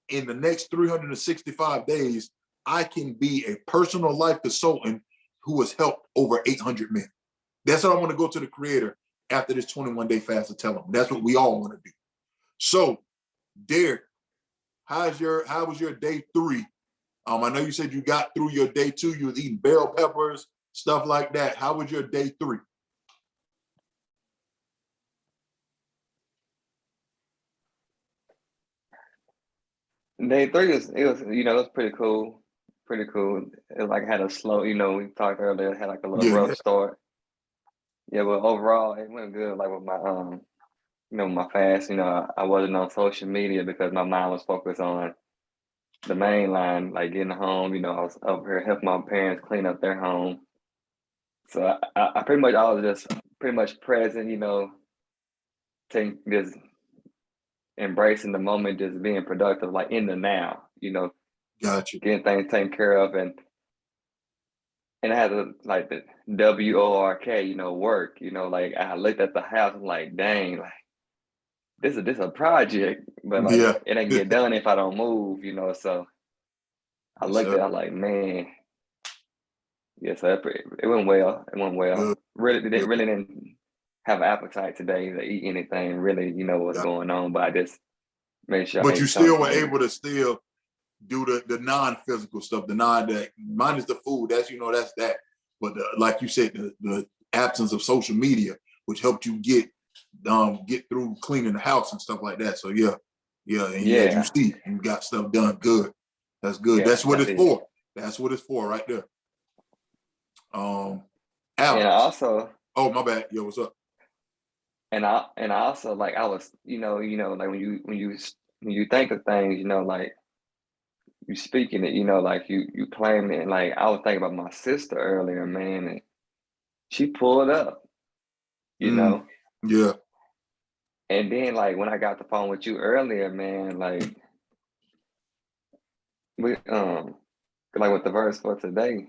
in the next 365 days, I can be a personal life consultant who has helped over 800 men. That's what I want to go to the creator after this 21-day fast to tell them. That's what we all want to do. So, Derek, how was your day 3? I know you said you got through your day 2. You was eating bell peppers, stuff like that. How was your day 3? Day 3 was pretty cool. Pretty cool. It was like I had a slow, we talked earlier, had like a little rough start. Yeah, but overall it went good. Like with my my fast, I wasn't on social media because my mind was focused on the main line, like getting home. I was over here helping my parents clean up their home. So I was just pretty much present, just embracing the moment, just being productive, like in the now, Gotcha. Getting things taken care of, and I had to like the WORK, work, like I looked at the house and like, dang, like this is a project, but like it ain't get done if I don't move, so I looked at it, I'm like, man, yeah, so it went well. It went well. Good. Really didn't have an appetite today to eat anything, really, what's going on, but I just made sure. But you still were able to still do the non-physical stuff, minus the food, that's that. But like you said, the absence of social media, which helped you get through cleaning the house and stuff like that. So and as you see, you got stuff done. Good. That's good. Yeah, that's what it's for. That's what it's for right there. Alex. And also, oh my bad. Yo, what's up? And I also, like, I was, like when you think of things, like you speaking it, like you claim it. And like I was thinking about my sister earlier, man, and she pulled up, Yeah. And then like when I got the phone with you earlier, man, like we like with the verse for today,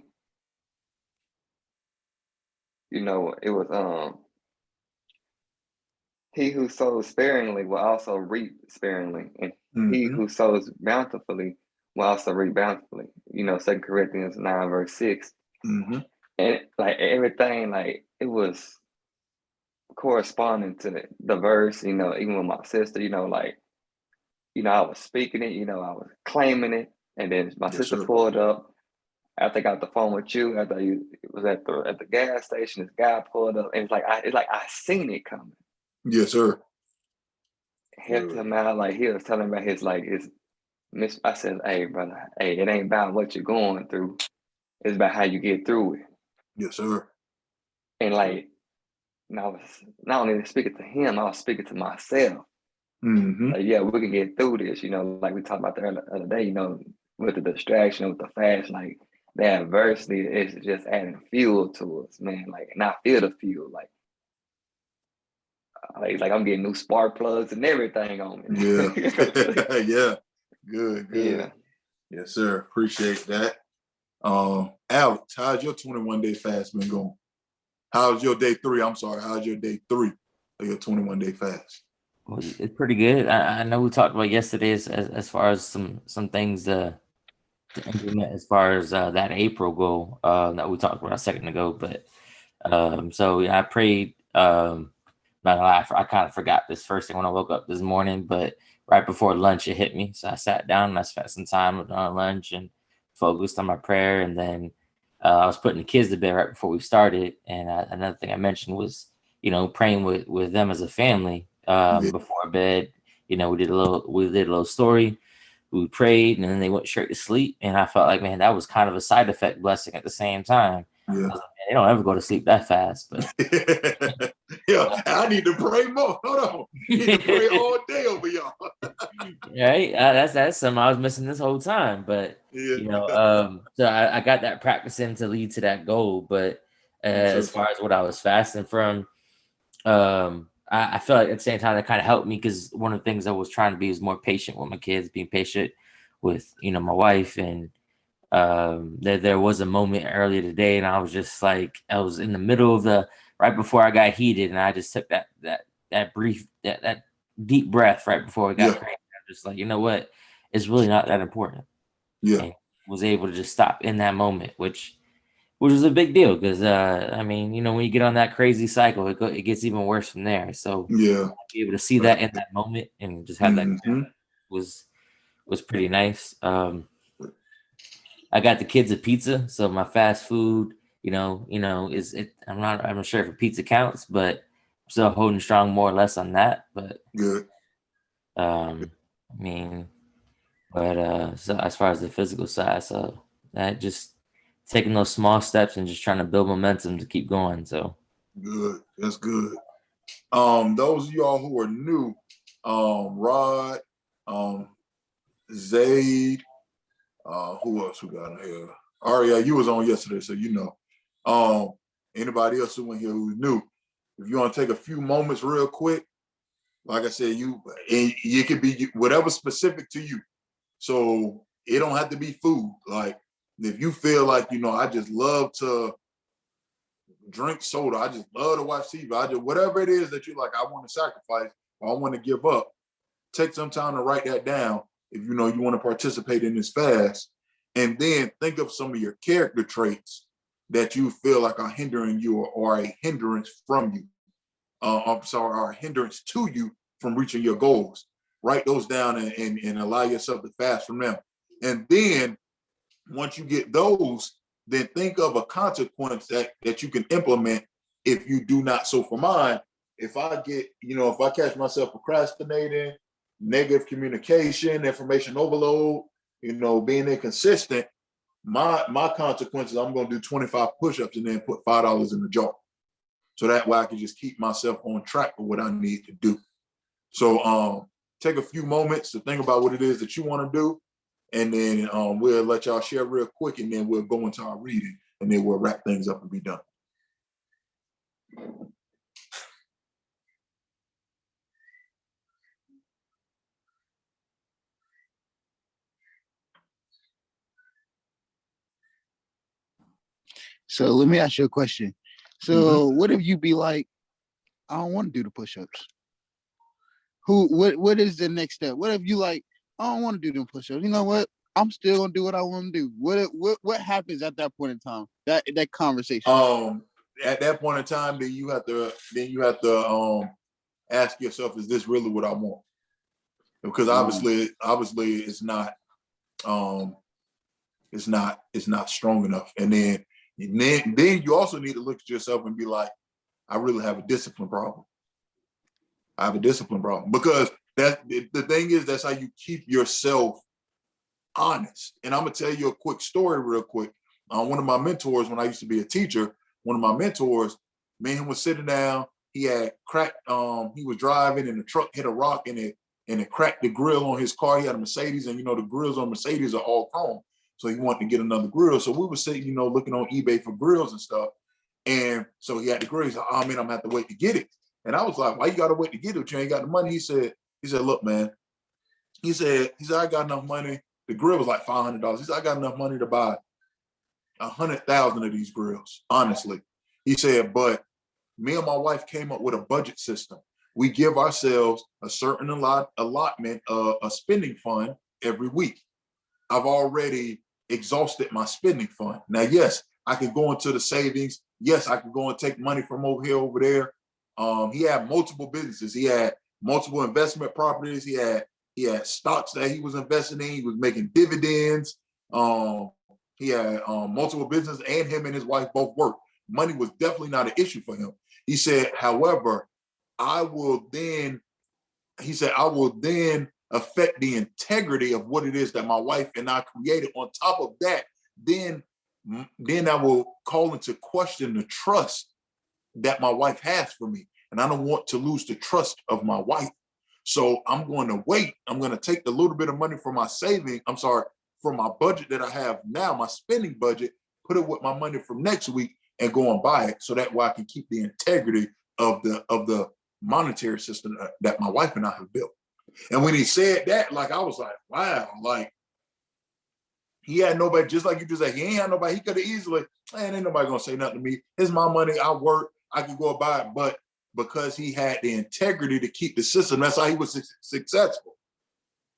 it was he who sows sparingly will also reap sparingly, and he who sows bountifully will also reap bountifully. 2 Corinthians 9 verse 6. And like everything, like it was corresponding to the verse. Even with my sister, like I was speaking it, I was claiming it, and then my sister pulled up, after I got the phone with you, after it was at the gas station, this guy pulled up, and it's like I seen it coming. Yes, sir. Helped him out, like he was telling me about his miss. I said, "Hey, brother, hey, it ain't about what you're going through. It's about how you get through it." Yes, sir. And like, and I was not only speaking to him, I was speaking to myself. Mm-hmm. Like, yeah, we can get through this. You know, like we talked about the other day. You know, with the distraction, with the fast, like the adversity is just adding fuel to us, man. Like, and I feel the fuel. Like I'm getting new spark plugs and everything on me. Yeah. Yeah. Good. Yeah. Yes, sir. Appreciate that. Alex, how's your 21-day fast been going? How's your day 3? I'm sorry. How's your day 3 of your 21-day fast? Well, it's pretty good. I know we talked about yesterday as far as some things to implement as far as that April goal that we talked about a second ago. But so yeah, I prayed. Not gonna lie, I kind of forgot this first thing when I woke up this morning, but right before lunch it hit me. So I sat down and I spent some time on lunch and focused on my prayer. And then I was putting the kids to bed right before we started. And another thing I mentioned was, praying with them as a family Yeah. before bed. We did a little story. We prayed, and then they went straight to sleep. And I felt like, man, that was kind of a side effect blessing at the same time. Yeah. I was like, man, they don't ever go to sleep that fast, but yeah, I need to pray more. Hold on, I need to pray all day over y'all. right, that's something I was missing this whole time. But Yeah. so I got that practicing to lead to that goal. But as far as what I was fasting from, I feel like at the same time that kind of helped me, because one of the things I was trying to be is more patient with my kids, being patient with my wife. And there was a moment earlier today, and I was just like, I was in the middle of right before I got heated, and I just took that brief that deep breath right before it got crazy. I'm just like, you know what, it's really not that important. Yeah. And was able to just stop in that moment, which was a big deal, because when you get on that crazy cycle, it gets even worse from there. So Yeah. be able to see that in that moment and just have that was pretty nice. I got the kids a pizza, so my fast food, is it? I'm not sure if a pizza counts, but I'm still holding strong more or less on that. But good. So as far as the physical side, so that just taking those small steps and just trying to build momentum to keep going. So good. That's good. Those of y'all who are new, Rod, Zaid, who else we got on here? Aria, you was on yesterday, so you know. Anybody else who went here who's new, if you want to take a few moments real quick, like I said, it could be whatever specific to you. So it don't have to be food. Like if you feel like, I just love to drink soda, I just love to watch TV, whatever it is that you like, I want to sacrifice or I want to give up, take some time to write that down if you want to participate in this fast. And then think of some of your character traits that you feel like are hindering you or a hindrance from you. Are a hindrance to you from reaching your goals. Write those down and allow yourself to fast from them. And then once you get those, then think of a consequence that you can implement if you do not. So for mine, if I catch myself procrastinating, negative communication, information overload, being inconsistent, my consequences, I'm going to do 25 push-ups and then put $5 in the jar. So that way I can just keep myself on track for what I need to do. So take a few moments to think about what it is that you want to do. And then we'll let y'all share real quick, and then we'll go into our reading, and then we'll wrap things up and be done. So let me ask you a question. So what if you be like, I don't want to do the push-ups? What is the next step? What if you like, I don't want to do them push-ups? You know what? I'm still gonna do what I want to do. What happens at that point in time? That conversation. At that point in time, then you have to ask yourself, is this really what I want? Because obviously it's not it's not strong enough. And then you also need to look at yourself and be like, I really have a discipline problem. I have a discipline problem, because the thing is, that's how you keep yourself honest. And I'm gonna tell you a quick story real quick. One of my mentors, when I used to be a teacher, one of my mentors, me and him was sitting down. He had cracked, he was driving and the truck hit a rock and it cracked the grill on his car. He had a Mercedes, and the grills on Mercedes are all chrome. So he wanted to get another grill. So we were sitting, looking on eBay for grills and stuff. And so he had the grill. He's like, oh man, I'm gonna have to wait to get it. And I was like, why you gotta wait to get it? You ain't got the money. He said, look, man. He said, I got enough money. The grill was like $500. He said, I got enough money to buy 100,000 of these grills, honestly. He said, but me and my wife came up with a budget system. We give ourselves a certain allotment, a spending fund every week. I've already exhausted my spending fund. Now, yes, I can go into the savings. Yes, I can go and take money from over here, over there. He had multiple businesses. He had multiple investment properties. He had stocks that he was investing in. He was making dividends. He had multiple businesses, and him and his wife both worked. Money was definitely not an issue for him. He said, however, I will then affect the integrity of what it is that my wife and I created. On top of that, then I will call into question the trust that my wife has for me. And I don't want to lose the trust of my wife. So I'm going to wait. I'm going to take the little bit of money from my from my budget that I have now, my spending budget, put it with my money from next week and go and buy it. So that way I can keep the integrity of the monetary system that my wife and I have built. And when he said that, like, I was like, wow, like, he had nobody, just like you just said, he ain't had nobody. He could have easily, man, ain't nobody gonna say nothing to me. It's my money, I work, I can go buy it. But because he had the integrity to keep the system, that's how he was successful.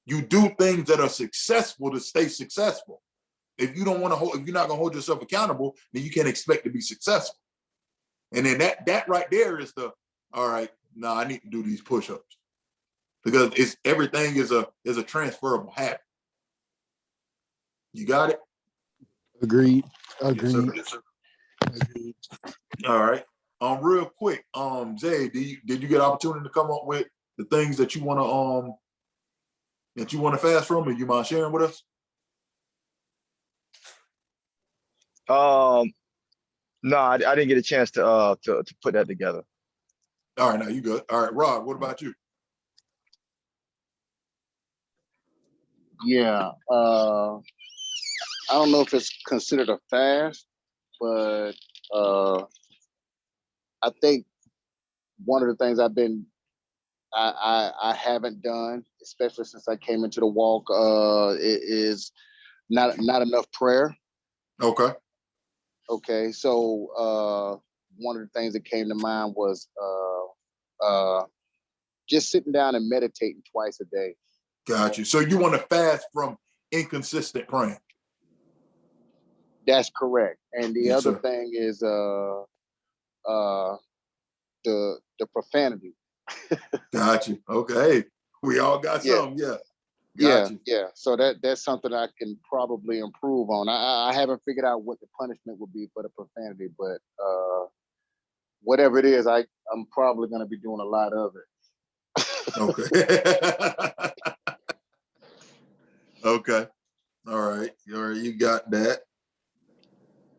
You do things that are successful to stay successful. If you don't want to if you're not gonna hold yourself accountable, then you can't expect to be successful. And then that right there is all right, no, I need to do these push-ups. Because everything is a transferable habit. You got it? Agreed. Yes, sir. Agreed. All right. Real quick, Zay, did you get an opportunity to come up with the things that you want to fast from, and you mind sharing with us? No, I didn't get a chance to put that together. All right, now you good. All right, Rob, what about you? Yeah, I don't know if it's considered a fast, but I think one of the things I haven't done, especially since I came into the walk, is not enough prayer. Okay. Okay, so one of the things that came to mind was just sitting down and meditating twice a day. Got you. So you want to fast from inconsistent praying? That's correct. And the Yes, other sir. thing is the profanity. Got you. Okay. We all got Yeah. some. Yeah. Got you. Yeah. So that's something I can probably improve on. I haven't figured out what the punishment would be for the profanity, but whatever it is, I'm probably going to be doing a lot of it. Okay. Okay. All right. You got that.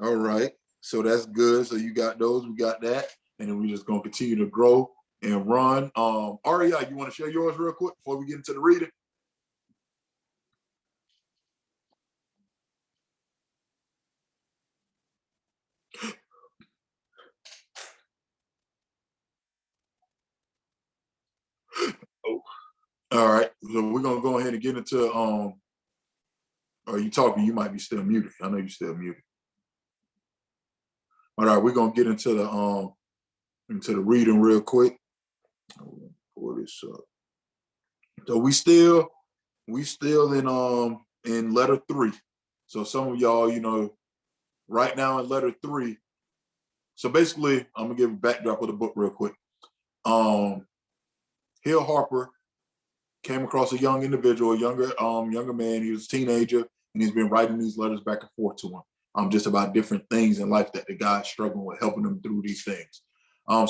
All right. So that's good. So you got those. We got that. And then we're just going to continue to grow and run. Aria, you want to share yours real quick before we get into the reading? Oh. All right. So we're going to go ahead and get into, are you talking? You might be still muted. I know you're still muted. All right. We're going to get into the reading real quick. Pull this up. So we still in letter 3. So some of y'all, right now in letter 3. So basically, I'm gonna give a backdrop of the book real quick. Hill Harper came across a young individual, a younger man. He was a teenager, and he's been writing these letters back and forth to him, just about different things in life that the guy's struggling with, helping him through these things.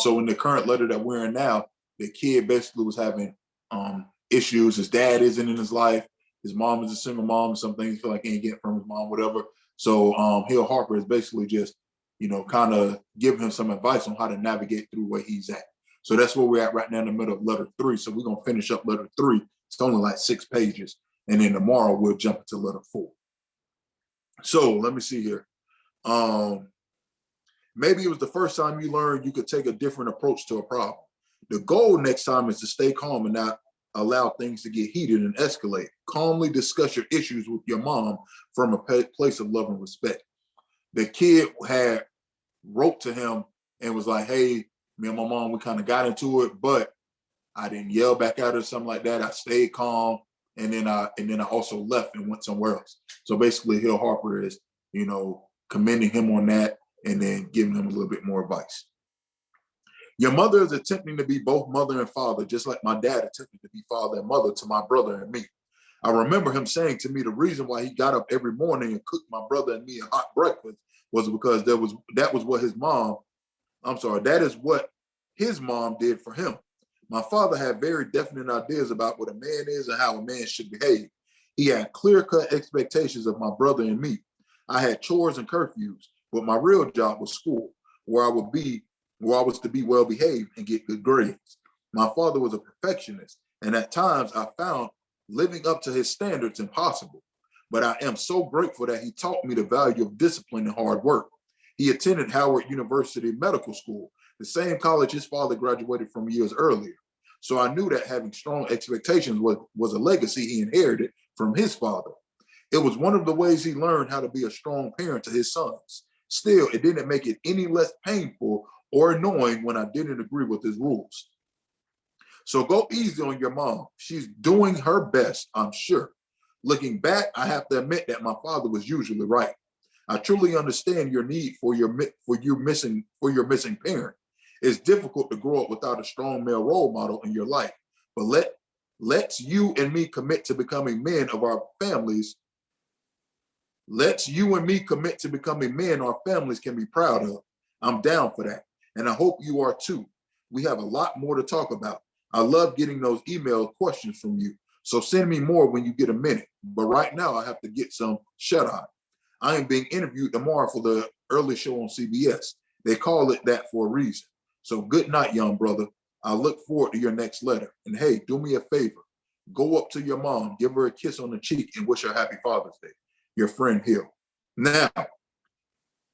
So in the current letter that we're in now, the kid basically was having issues. His dad isn't in his life. His mom is a single mom. Some things he feel like he ain't getting from his mom, whatever. So Hill Harper is basically just, kind of giving him some advice on how to navigate through where he's at. So that's where we're at right now in the middle of letter 3. So we're going to finish up letter 3. It's only like 6 pages. And then tomorrow we'll jump into letter 4. So let me see here. Maybe it was the first time you learned you could take a different approach to a problem. The goal next time is to stay calm and not allow things to get heated and escalate. Calmly discuss your issues with your mom from a place of love and respect. The kid had wrote to him and was like, hey, me and my mom, we kind of got into it, but I didn't yell back at her or something like that. I stayed calm. And then I also left and went somewhere else. So basically Hill Harper is, commending him on that and then giving him a little bit more advice. Your mother is attempting to be both mother and father, just like my dad attempted to be father and mother to my brother and me. I remember him saying to me the reason why he got up every morning and cooked my brother and me a hot breakfast was because that is what his mom did for him. My father had very definite ideas about what a man is and how a man should behave. He had clear-cut expectations of my brother and me. I had chores and curfews, but my real job was school, where I was to be well-behaved and get good grades. My father was a perfectionist, and at times I found living up to his standards impossible. But I am so grateful that he taught me the value of discipline and hard work. He attended Howard University Medical School, the same college his father graduated from years earlier. So I knew that having strong expectations was a legacy he inherited from his father. It was one of the ways he learned how to be a strong parent to his sons. Still, it didn't make it any less painful or annoying when I didn't agree with his rules. So go easy on your mom. She's doing her best, I'm sure. Looking back, I have to admit that my father was usually right. I truly understand your need for your missing parent. It's difficult to grow up without a strong male role model in your life, but let's you and me commit to becoming men of our families. Let's you and me commit to becoming men our families can be proud of. I'm down for that, and I hope you are too. We have a lot more to talk about. I love getting those email questions from you, so send me more when you get a minute. But right now, I have to get some shut-eye. I am being interviewed tomorrow for the early show on CBS. They call it that for a reason. So good night, young brother. I look forward to your next letter. And hey, do me a favor. Go up to your mom, give her a kiss on the cheek, and wish her happy Father's Day. Your friend Hill. Now,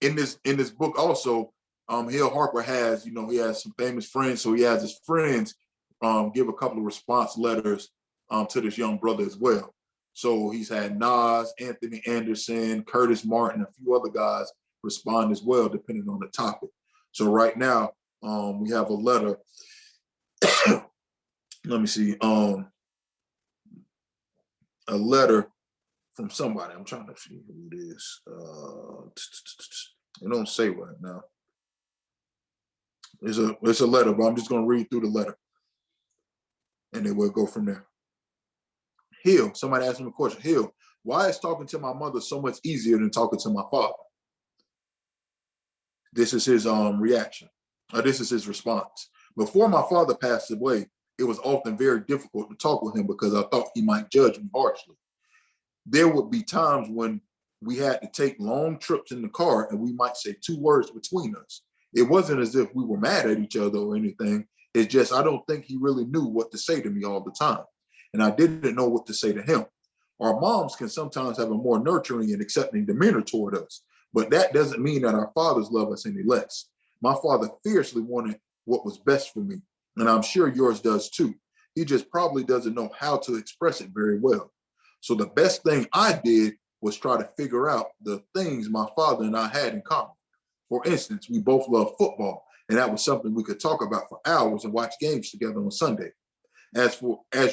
in this book also, Hill Harper has, he has some famous friends. So he has his friends give a couple of response letters to this young brother as well. So he's had Nas, Anthony Anderson, Curtis Martin, a few other guys respond as well, depending on the topic. So right now, we have a letter. Let me see. A letter from somebody. I'm trying to see who it is. It don't say right now. It's a letter, but I'm just going to read through the letter, and then we'll go from there. Hill, somebody asked him a question. Hill, why is talking to my mother so much easier than talking to my father? This is his reaction. This is his response. Before my father passed away, it was often very difficult to talk with him because I thought he might judge me harshly. There would be times when we had to take long trips in the car and we might say 2 words between us. It wasn't as if we were mad at each other or anything. It's just I don't think he really knew what to say to me all the time. And I didn't know what to say to him. Our moms can sometimes have a more nurturing and accepting demeanor toward us, but that doesn't mean that our fathers love us any less. My father fiercely wanted what was best for me, and I'm sure yours does too. He just probably doesn't know how to express it very well. So the best thing I did was try to figure out the things my father and I had in common. For instance, we both love football, and that was something we could talk about for hours and watch games together on Sunday. As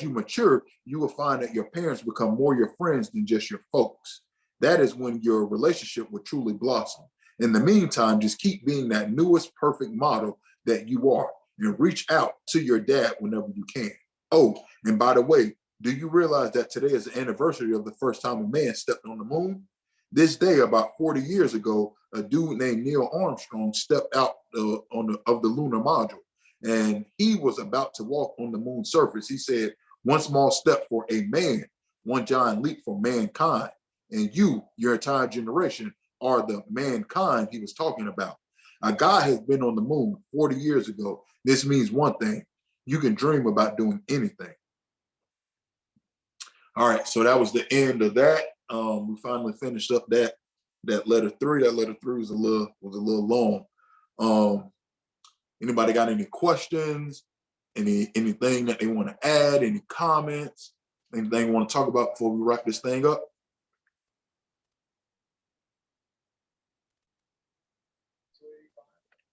you mature, you will find that your parents become more your friends than just your folks. That is when your relationship will truly blossom. In the meantime, just keep being that newest perfect model that you are and reach out to your dad whenever you can. Oh, and by the way, Do you realize that today is the anniversary of the first time a man stepped on the moon? This day, about 40 years ago, a dude named Neil Armstrong stepped out of the lunar module, and he was about to walk on the moon's surface. He said, "One small step for a man, one giant leap for mankind." And you, your entire generation, are the mankind he was talking about. A guy has been on the moon 40 years ago. This means one thing: you can dream about doing anything. All right, so that was the end of that. We finally finished up that letter 3. That letter 3 was a little long. Anybody got any questions? Anything that they want to add? Any comments? Anything you want to talk about before we wrap this thing up?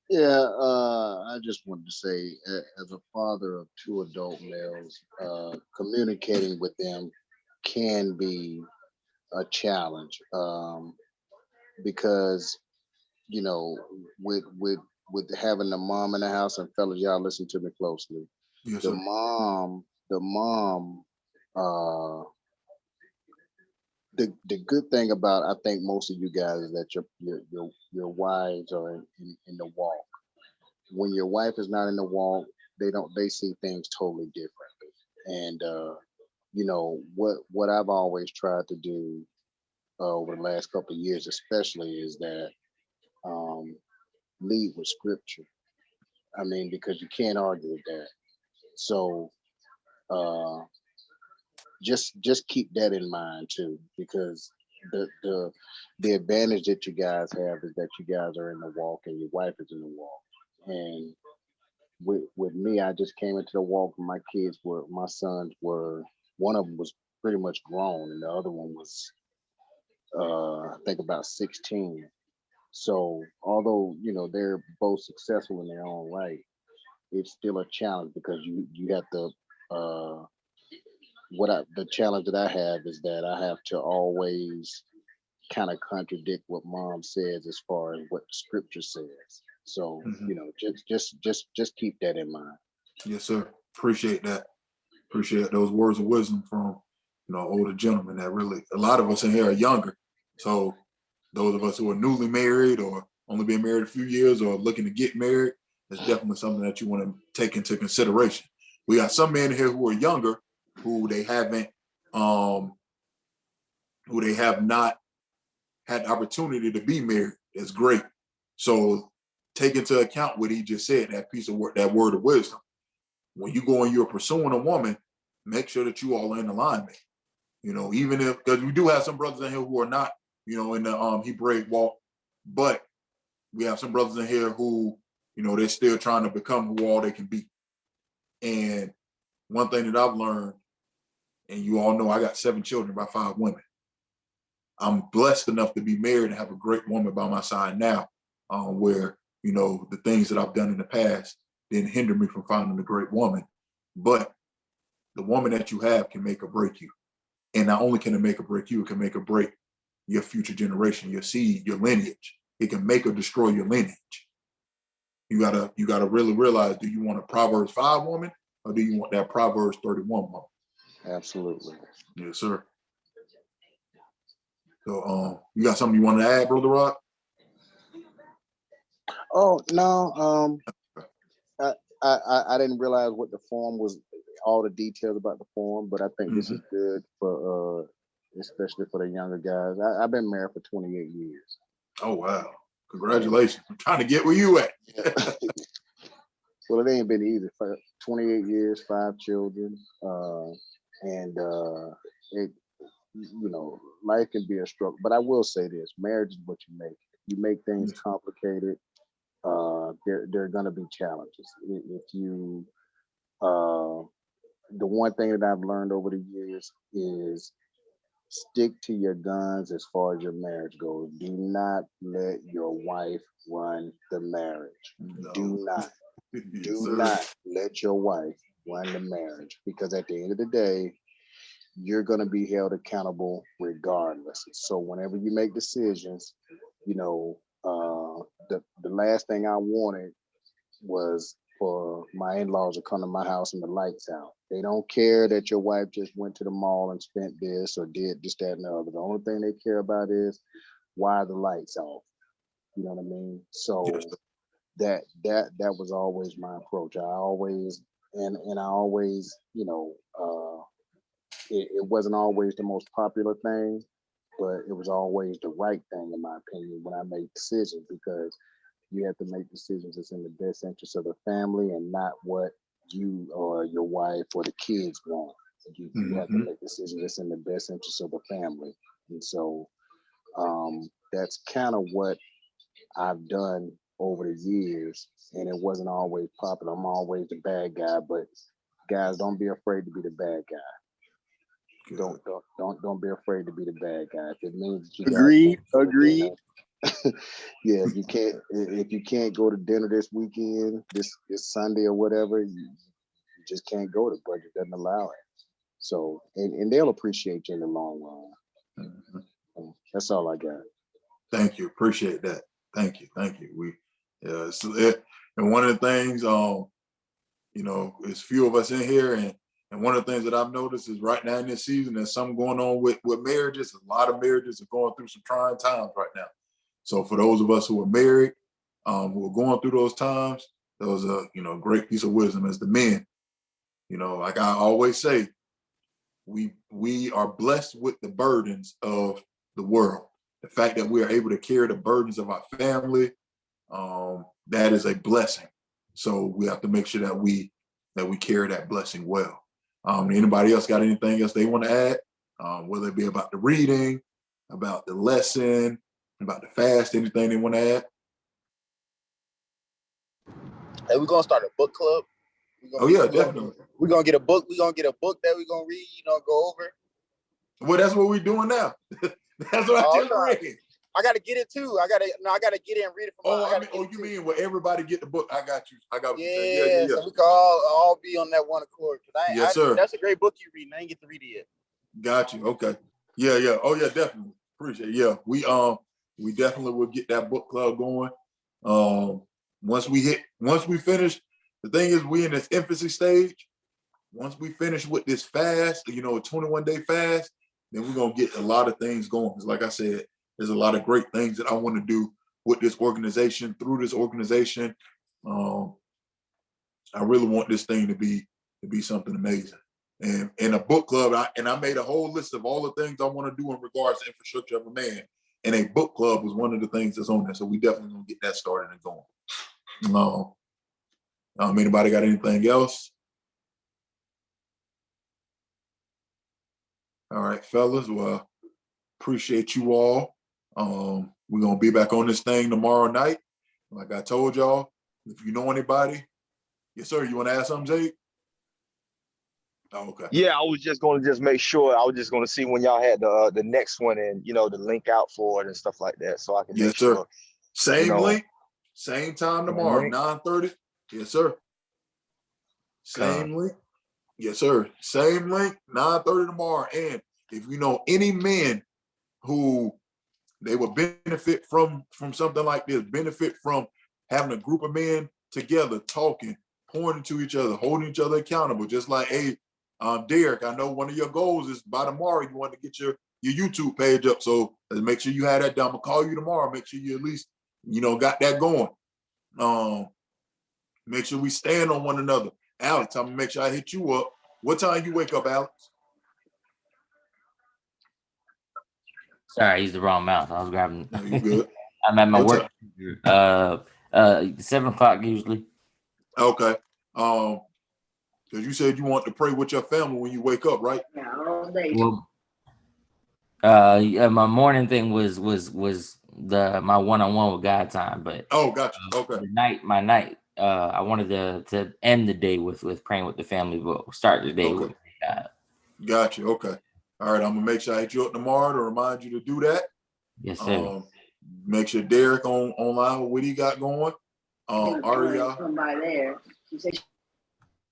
Yeah, I just wanted to say, as a father of 2 adult males, communicating with them can be a challenge, because you know, with having the mom in the house, and fellas, y'all listen to me closely. Yes, The sir. mom, uh, the good thing about, I think, most of you guys is that your wives are in the walk. When your wife is not in the walk, they see things totally differently. And you know what I've always tried to do over the last couple of years, especially, is that um, lead with scripture. I mean, because you can't argue with that. So uh, just keep that in mind too, because the advantage that you guys have is that you guys are in the walk and your wife is in the walk. And with me, I just came into the walk. My sons were, one of them was pretty much grown, and the other one was I think about 16. So although they're both successful in their own right, it's still a challenge because you have to. The challenge that I have is that I have to always kind of contradict what mom says as far as what the scripture says. So just keep that in mind. Yes, sir. Appreciate that. Appreciate those words of wisdom from older gentlemen. That really, a lot of us in here are younger. So those of us who are newly married or only been married a few years or looking to get married, that's definitely something that you want to take into consideration. We got some men here who are younger, who they haven't, who they have not had the opportunity to be married. It's great. So take into account what he just said, that piece of work, that word of wisdom. When you go and you're pursuing a woman, make sure that you all are in alignment. Even if, because we do have some brothers in here who are not, in the Hebraic walk, but we have some brothers in here who, they're still trying to become who all they can be. And one thing that I've learned, and you all know, I got 7 children by 5 women. I'm blessed enough to be married and have a great woman by my side now, where, the things that I've done in the past didn't hinder me from finding a great woman. But the woman that you have can make or break you. And not only can it make or break you, it can make or break your future generation, your seed, your lineage. It can make or destroy your lineage. You gotta really realize, do you want a Proverbs 5 woman, or do you want that Proverbs 31 woman? Absolutely. Yes, sir. So you got something you want to add, Brother Rod? Oh no, I didn't realize what the form was, all the details about the form, but I think this is good for especially for the younger guys. I've been married for 28 years. Oh wow. Congratulations. I'm trying to get where you at. Well, it ain't been easy. For 28 years, 5 children, and it, life can be a struggle. But I will say this: marriage is what you make. You make things complicated. There are going to be challenges. If you, the one thing that I've learned over the years is stick to your guns as far as your marriage goes. Do not let your wife run the marriage. No. Do not. Yes, Do not let your wife run the marriage, because at the end of the day, you're going to be held accountable regardless. So whenever you make decisions, the last thing I wanted was for my in-laws to come to my house and the lights out. They don't care that your wife just went to the mall and spent this or did this, that, and the other. The only thing they care about is why are the lights off. You know what I mean? So Yes. that was always my approach. I always and I always, it wasn't always the most popular thing, but it was always the right thing in my opinion when I made decisions, because you have to make decisions that's in the best interest of the family and not what you or your wife or the kids want. You have to make decisions that's in the best interest of the family. And so that's kind of what I've done over the years, and it wasn't always popular. I'm always the bad guy, but guys, don't be afraid to be the bad guy. Don't be afraid to be the bad guy. If it means that you Agreed. got Agreed. yeah, if you can't go to dinner this weekend, this Sunday or whatever, you just can't go. The budget doesn't allow it. So and they'll appreciate you in the long run. That's all I got. Thank you. Appreciate that. Thank you. And one of the things, there's few of us in here, and one of the things that I've noticed is right now in this season, there's something going on with marriages. A lot of marriages are going through some trying times right now. So for those of us who are married, who are going through those times, that was a great piece of wisdom as the men. Like I always say, we are blessed with the burdens of the world. The fact that we are able to carry the burdens of our family, that is a blessing. So we have to make sure that we carry that blessing well. Anybody else got anything else they want to add? Whether it be about the reading, about the lesson, about the fast, anything they want to add? Hey, we're gonna start a book club. Definitely. We're gonna get a book. We're gonna get a book that we're gonna read, go over. Well, that's what we're doing now. That's what I just read. I gotta get it too. I gotta get it and read it from you mean where everybody get the book? I got you. I got what yeah, you're saying. Yeah. So we can all be on that one accord. Yes, sir. That's a great book you read. I didn't get to read it yet. Got you. Okay. Yeah. Oh yeah, definitely. Appreciate it. Yeah. We definitely will get that book club going. Once we finish, the thing is we in this infancy stage. Once we finish with this fast, a 21-day fast, then we're gonna get a lot of things going. Because like I said, there's a lot of great things that I want to do with this organization, through this organization. I really want this thing to be something amazing. And in a book club, I made a whole list of all the things I want to do in regards to infrastructure of a man. And a book club was one of the things that's on there. So we definitely gonna get that started and going. Anybody got anything else? All right, fellas. Well, appreciate you all. We're gonna be back on this thing tomorrow night. Like I told y'all, if you know anybody, yes, sir. You want to ask something, Jake? Oh, okay. Yeah, I was just gonna make sure. I was just gonna see when y'all had the next one and the link out for it and stuff like that, so I can make sure. Same link, same time tomorrow, 9:30. Yes, sir. Same link. Yes, sir. Same link, 9:30 tomorrow. And if you know any men who they will benefit from something like this, benefit from having a group of men together, talking, pouring into each other, holding each other accountable, just like, hey, Derek, I know one of your goals is by tomorrow you want to get your YouTube page up. So let's make sure you have that done. I'm gonna call you tomorrow. Make sure you at least, got that going. Make sure we stand on one another. Alex, I'm gonna make sure I hit you up. What time you wake up, Alex? Sorry, I used the wrong mouth. I was grabbing. No, you good. I'm at my work. 7 o'clock usually. Okay. Because you said you want to pray with your family when you wake up, right? Yeah, all day. Well, my morning thing was my one-on-one with God time, but gotcha. Okay. My night. I wanted to end the day with praying with the family, but start the day with God. Gotcha. Okay. All right. I'm gonna make sure I hit you up tomorrow to remind you to do that. Yes, sir. Make sure Derek online with what he got going. Aria. Somebody there.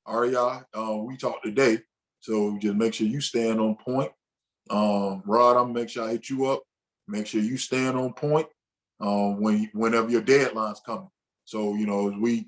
Aria, we talked today, so just make sure you stand on point. Rod, I'm gonna make sure I hit you up. Make sure you stand on point whenever your deadline's coming. So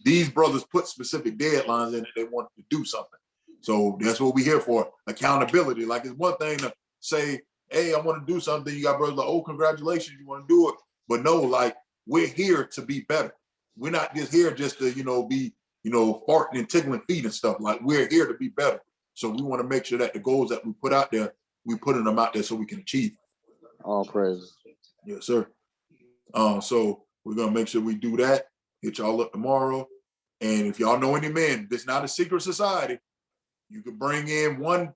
these brothers put specific deadlines in it. They want to do something. So that's what we're here for, accountability. Like it's one thing to say, hey, I want to do something. You got brothers like, oh, congratulations, you want to do it. But no, like we're here to be better. We're not just here just to, be, farting and tickling feet and stuff. Like we're here to be better. So we want to make sure that the goals that we put out there, we putting them out there so we can achieve. All praise. Yes, sir. So we're gonna make sure we do that. Hit y'all up tomorrow. And if y'all know any men, this is not a secret society. You can bring in one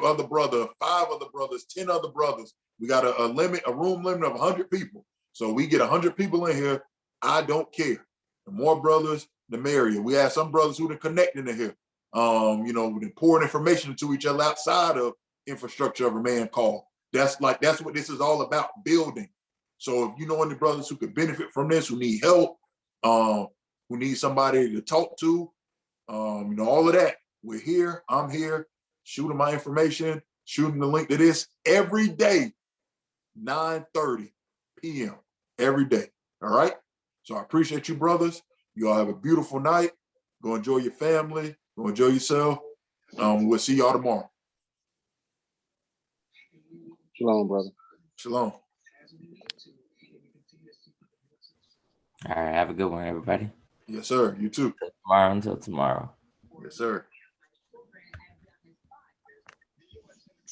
other brother, 5 other brothers, 10 other brothers. We got a room limit of 100 people. So we get 100 people in here. I don't care. The more brothers, the merrier. We have some brothers who are connecting in here. We're pouring information to each other outside of infrastructure of a man call. That's what this is all about, building. So if you know any brothers who could benefit from this, who need help, who need somebody to talk to, all of that, we're here. I'm here. Shoot them my information. Shoot them the link to this every day, 9:30 p.m. every day. All right. So I appreciate you, brothers. You all have a beautiful night. Go enjoy your family. Go enjoy yourself. We'll see y'all tomorrow. Shalom, brother. Shalom. All right. Have a good one, everybody. Yes, sir. You too. Tomorrow until tomorrow. Yes, sir.